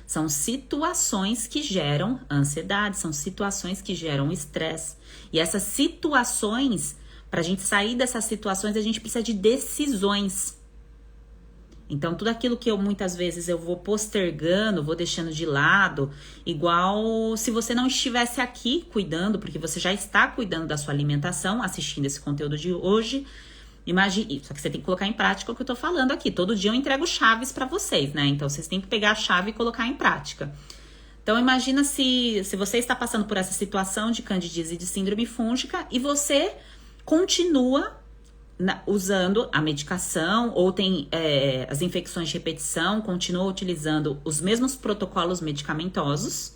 São situações que geram ansiedade, são situações que geram estresse. E essas situações, para a gente sair dessas situações, a gente precisa de decisões. Então, tudo aquilo que muitas vezes eu vou postergando, vou deixando de lado, igual se você não estivesse aqui cuidando, porque você já está cuidando da sua alimentação, assistindo esse conteúdo de hoje, Imagine, só que você tem que colocar em prática o que eu tô falando aqui. Todo dia eu entrego chaves para vocês, né? Então vocês têm que pegar a chave e colocar em prática. Então imagina se você está passando por essa situação de candidíase e de síndrome fúngica e você continua usando a medicação ou tem as infecções de repetição, continua utilizando os mesmos protocolos medicamentosos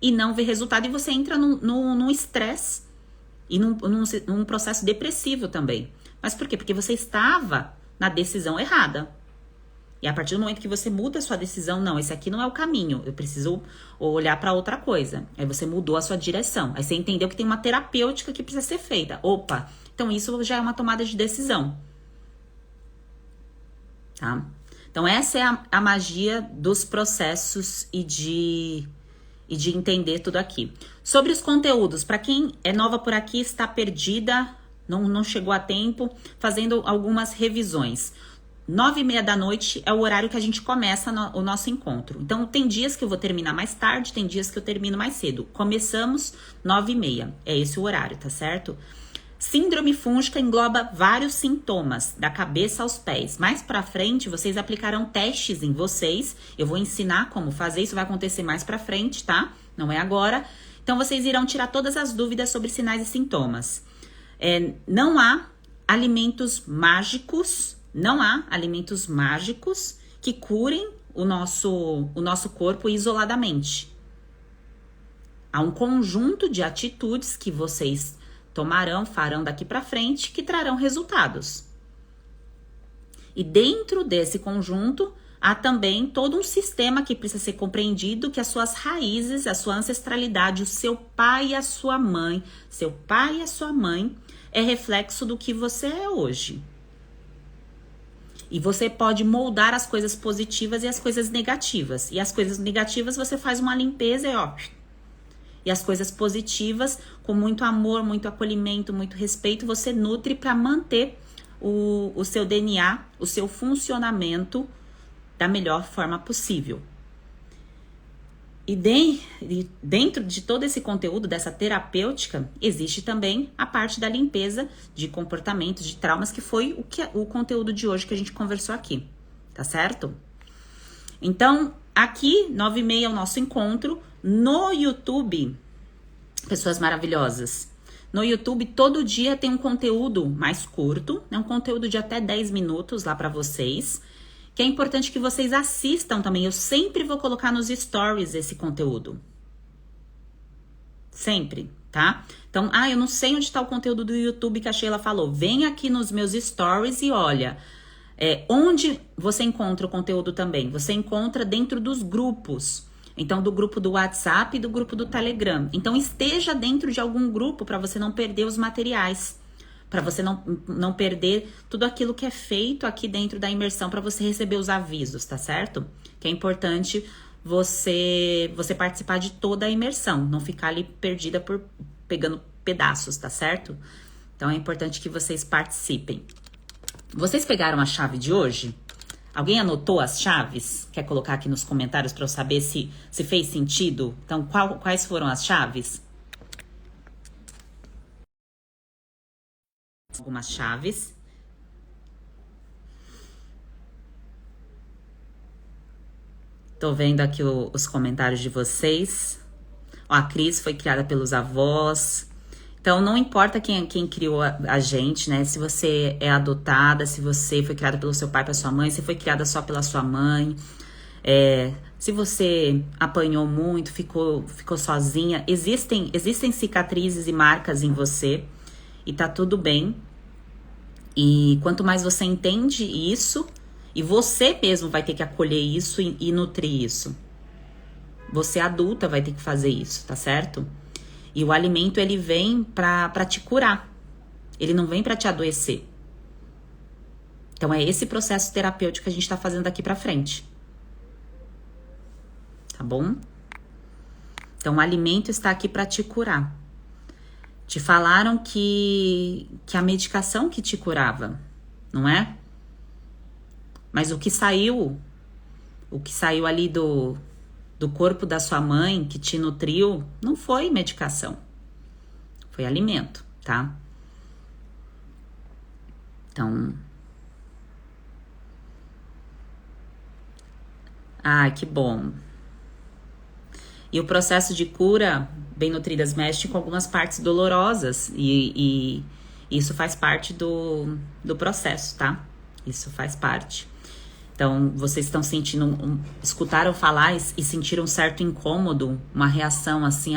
e não vê resultado e você entra num estresse e num processo depressivo também. Mas por quê? Porque você estava na decisão errada. E a partir do momento que você muda a sua decisão, não, esse aqui não é o caminho, eu preciso olhar para outra coisa. Aí você mudou a sua direção. Aí você entendeu que tem uma terapêutica que precisa ser feita. Opa, então isso já é uma tomada de decisão. Tá? Então essa é a magia dos processos e de entender tudo aqui. Sobre os conteúdos, para quem é nova por aqui, está perdida, não chegou a tempo, fazendo algumas revisões. 9h30 da noite é o horário que a gente começa o nosso encontro. Então, tem dias que eu vou terminar mais tarde, tem dias que eu termino mais cedo. Começamos 9h30, é esse o horário, tá certo? Síndrome fúngica engloba vários sintomas, da cabeça aos pés. Mais pra frente, vocês aplicarão testes em vocês. Eu vou ensinar como fazer, isso vai acontecer mais pra frente, tá? Não é agora. Então, vocês irão tirar todas as dúvidas sobre sinais e sintomas. Não há alimentos mágicos que curem o nosso corpo isoladamente. Há um conjunto de atitudes que vocês farão daqui para frente que trarão resultados. E dentro desse conjunto, há também todo um sistema que precisa ser compreendido, que as suas raízes, a sua ancestralidade, o seu pai e a sua mãe, é reflexo do que você é hoje. E você pode moldar as coisas positivas e as coisas negativas. E as coisas negativas você faz uma limpeza e as coisas positivas, com muito amor, muito acolhimento, muito respeito, você nutre para manter o seu DNA, o seu funcionamento da melhor forma possível. E dentro de todo esse conteúdo, dessa terapêutica, existe também a parte da limpeza de comportamentos, de traumas, que foi o conteúdo de hoje que a gente conversou aqui, tá certo? Então, aqui, 9h30 é o nosso encontro. No YouTube, pessoas maravilhosas, no YouTube todo dia tem um conteúdo mais curto, né? Um conteúdo de até 10 minutos lá para vocês, que é importante que vocês assistam também. Eu sempre vou colocar nos stories esse conteúdo. Sempre, tá? Então, eu não sei onde está o conteúdo do YouTube que a Sheila falou. Vem aqui nos meus stories e olha. Onde você encontra o conteúdo também? Você encontra dentro dos grupos. Então, do grupo do WhatsApp e do grupo do Telegram. Então, esteja dentro de algum grupo para você não perder os materiais. Para você não perder tudo aquilo que é feito aqui dentro da imersão, para você receber os avisos, tá certo? Que é importante você participar de toda a imersão, não ficar ali perdida pegando pedaços, tá certo? Então é importante que vocês participem. Vocês pegaram a chave de hoje? Alguém anotou as chaves? Quer colocar aqui nos comentários para eu saber se fez sentido? Então, quais foram as chaves? Algumas chaves. Tô vendo aqui os comentários de vocês. A Cris foi criada pelos avós. Então, não importa quem criou a gente, né? Se você é adotada, se você foi criada pelo seu pai, pela sua mãe, se foi criada só pela sua mãe. Se você apanhou muito, ficou sozinha. Existem cicatrizes e marcas em você. E tá tudo bem. E quanto mais você entende isso, e você mesmo vai ter que acolher isso e nutrir isso. Você adulta vai ter que fazer isso, tá certo? E o alimento, ele vem pra te curar. Ele não vem pra te adoecer. Então é esse processo terapêutico que a gente tá fazendo daqui pra frente. Tá bom? Então o alimento está aqui pra te curar. Te falaram que a medicação que te curava, não é? Mas o que saiu ali do corpo da sua mãe, que te nutriu, não foi medicação. Foi alimento, tá? Então, que bom. E o processo de cura, Bem Nutridas, mexe com algumas partes dolorosas e isso faz parte do processo, tá? Isso faz parte. Então, vocês estão sentindo, escutaram falar e sentiram um certo incômodo, uma reação assim,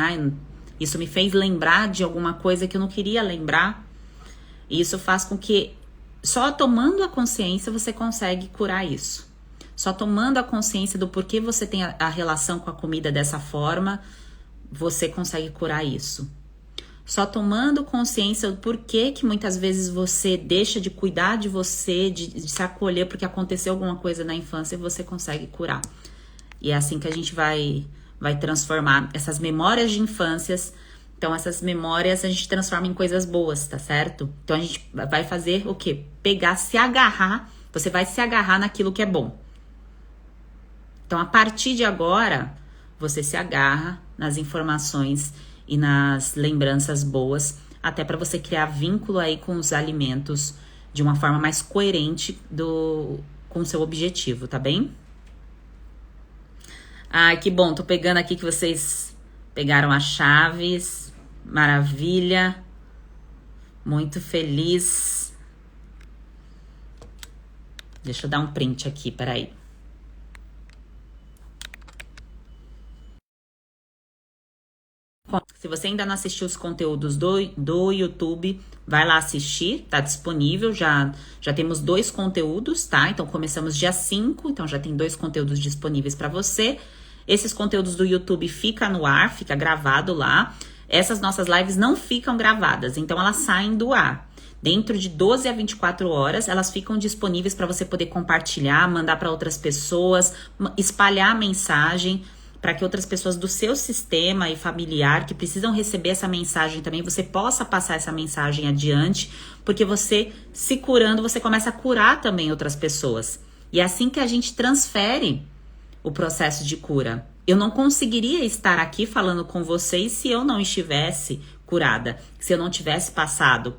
isso me fez lembrar de alguma coisa que eu não queria lembrar. E isso faz com que, só tomando a consciência, você consegue curar isso. Só tomando a consciência do porquê você tem a relação com a comida dessa forma, você consegue curar isso. Só tomando consciência do porquê que muitas vezes você deixa de cuidar de você, de se acolher porque aconteceu alguma coisa na infância, você consegue curar. E é assim que a gente vai transformar essas memórias de infâncias. Então, essas memórias a gente transforma em coisas boas, tá certo? Então, a gente vai fazer o quê? Se agarrar, você vai se agarrar naquilo que é bom. Então, a partir de agora, você se agarra nas informações e nas lembranças boas, até para você criar vínculo aí com os alimentos de uma forma mais coerente com o seu objetivo, tá bem? Que bom, tô pegando aqui que vocês pegaram as chaves, maravilha, muito feliz. Deixa eu dar um print aqui, peraí. Se você ainda não assistiu os conteúdos do YouTube, vai lá assistir, tá disponível, já temos 2 conteúdos, tá? Então, começamos dia 5, então já tem 2 conteúdos disponíveis para você. Esses conteúdos do YouTube ficam no ar, fica gravado lá. Essas nossas lives não ficam gravadas, então elas saem do ar. Dentro de 12 a 24 horas, elas ficam disponíveis para você poder compartilhar, mandar para outras pessoas, espalhar a mensagem, para que outras pessoas do seu sistema e familiar que precisam receber essa mensagem também, você possa passar essa mensagem adiante, porque você se curando, você começa a curar também outras pessoas. E é assim que a gente transfere o processo de cura. Eu não conseguiria estar aqui falando com vocês se eu não estivesse curada, se eu não tivesse passado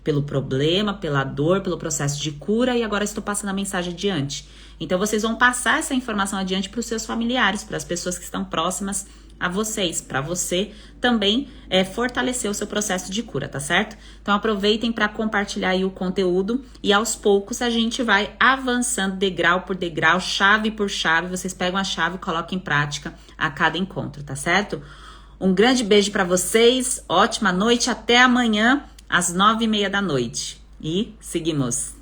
pelo problema, pela dor, pelo processo de cura e agora estou passando a mensagem adiante. Então, vocês vão passar essa informação adiante para os seus familiares, para as pessoas que estão próximas a vocês, para você também fortalecer o seu processo de cura, tá certo? Então, aproveitem para compartilhar aí o conteúdo e aos poucos a gente vai avançando degrau por degrau, chave por chave, vocês pegam a chave e colocam em prática a cada encontro, tá certo? Um grande beijo para vocês, ótima noite, até amanhã às 9h30 da noite. E seguimos!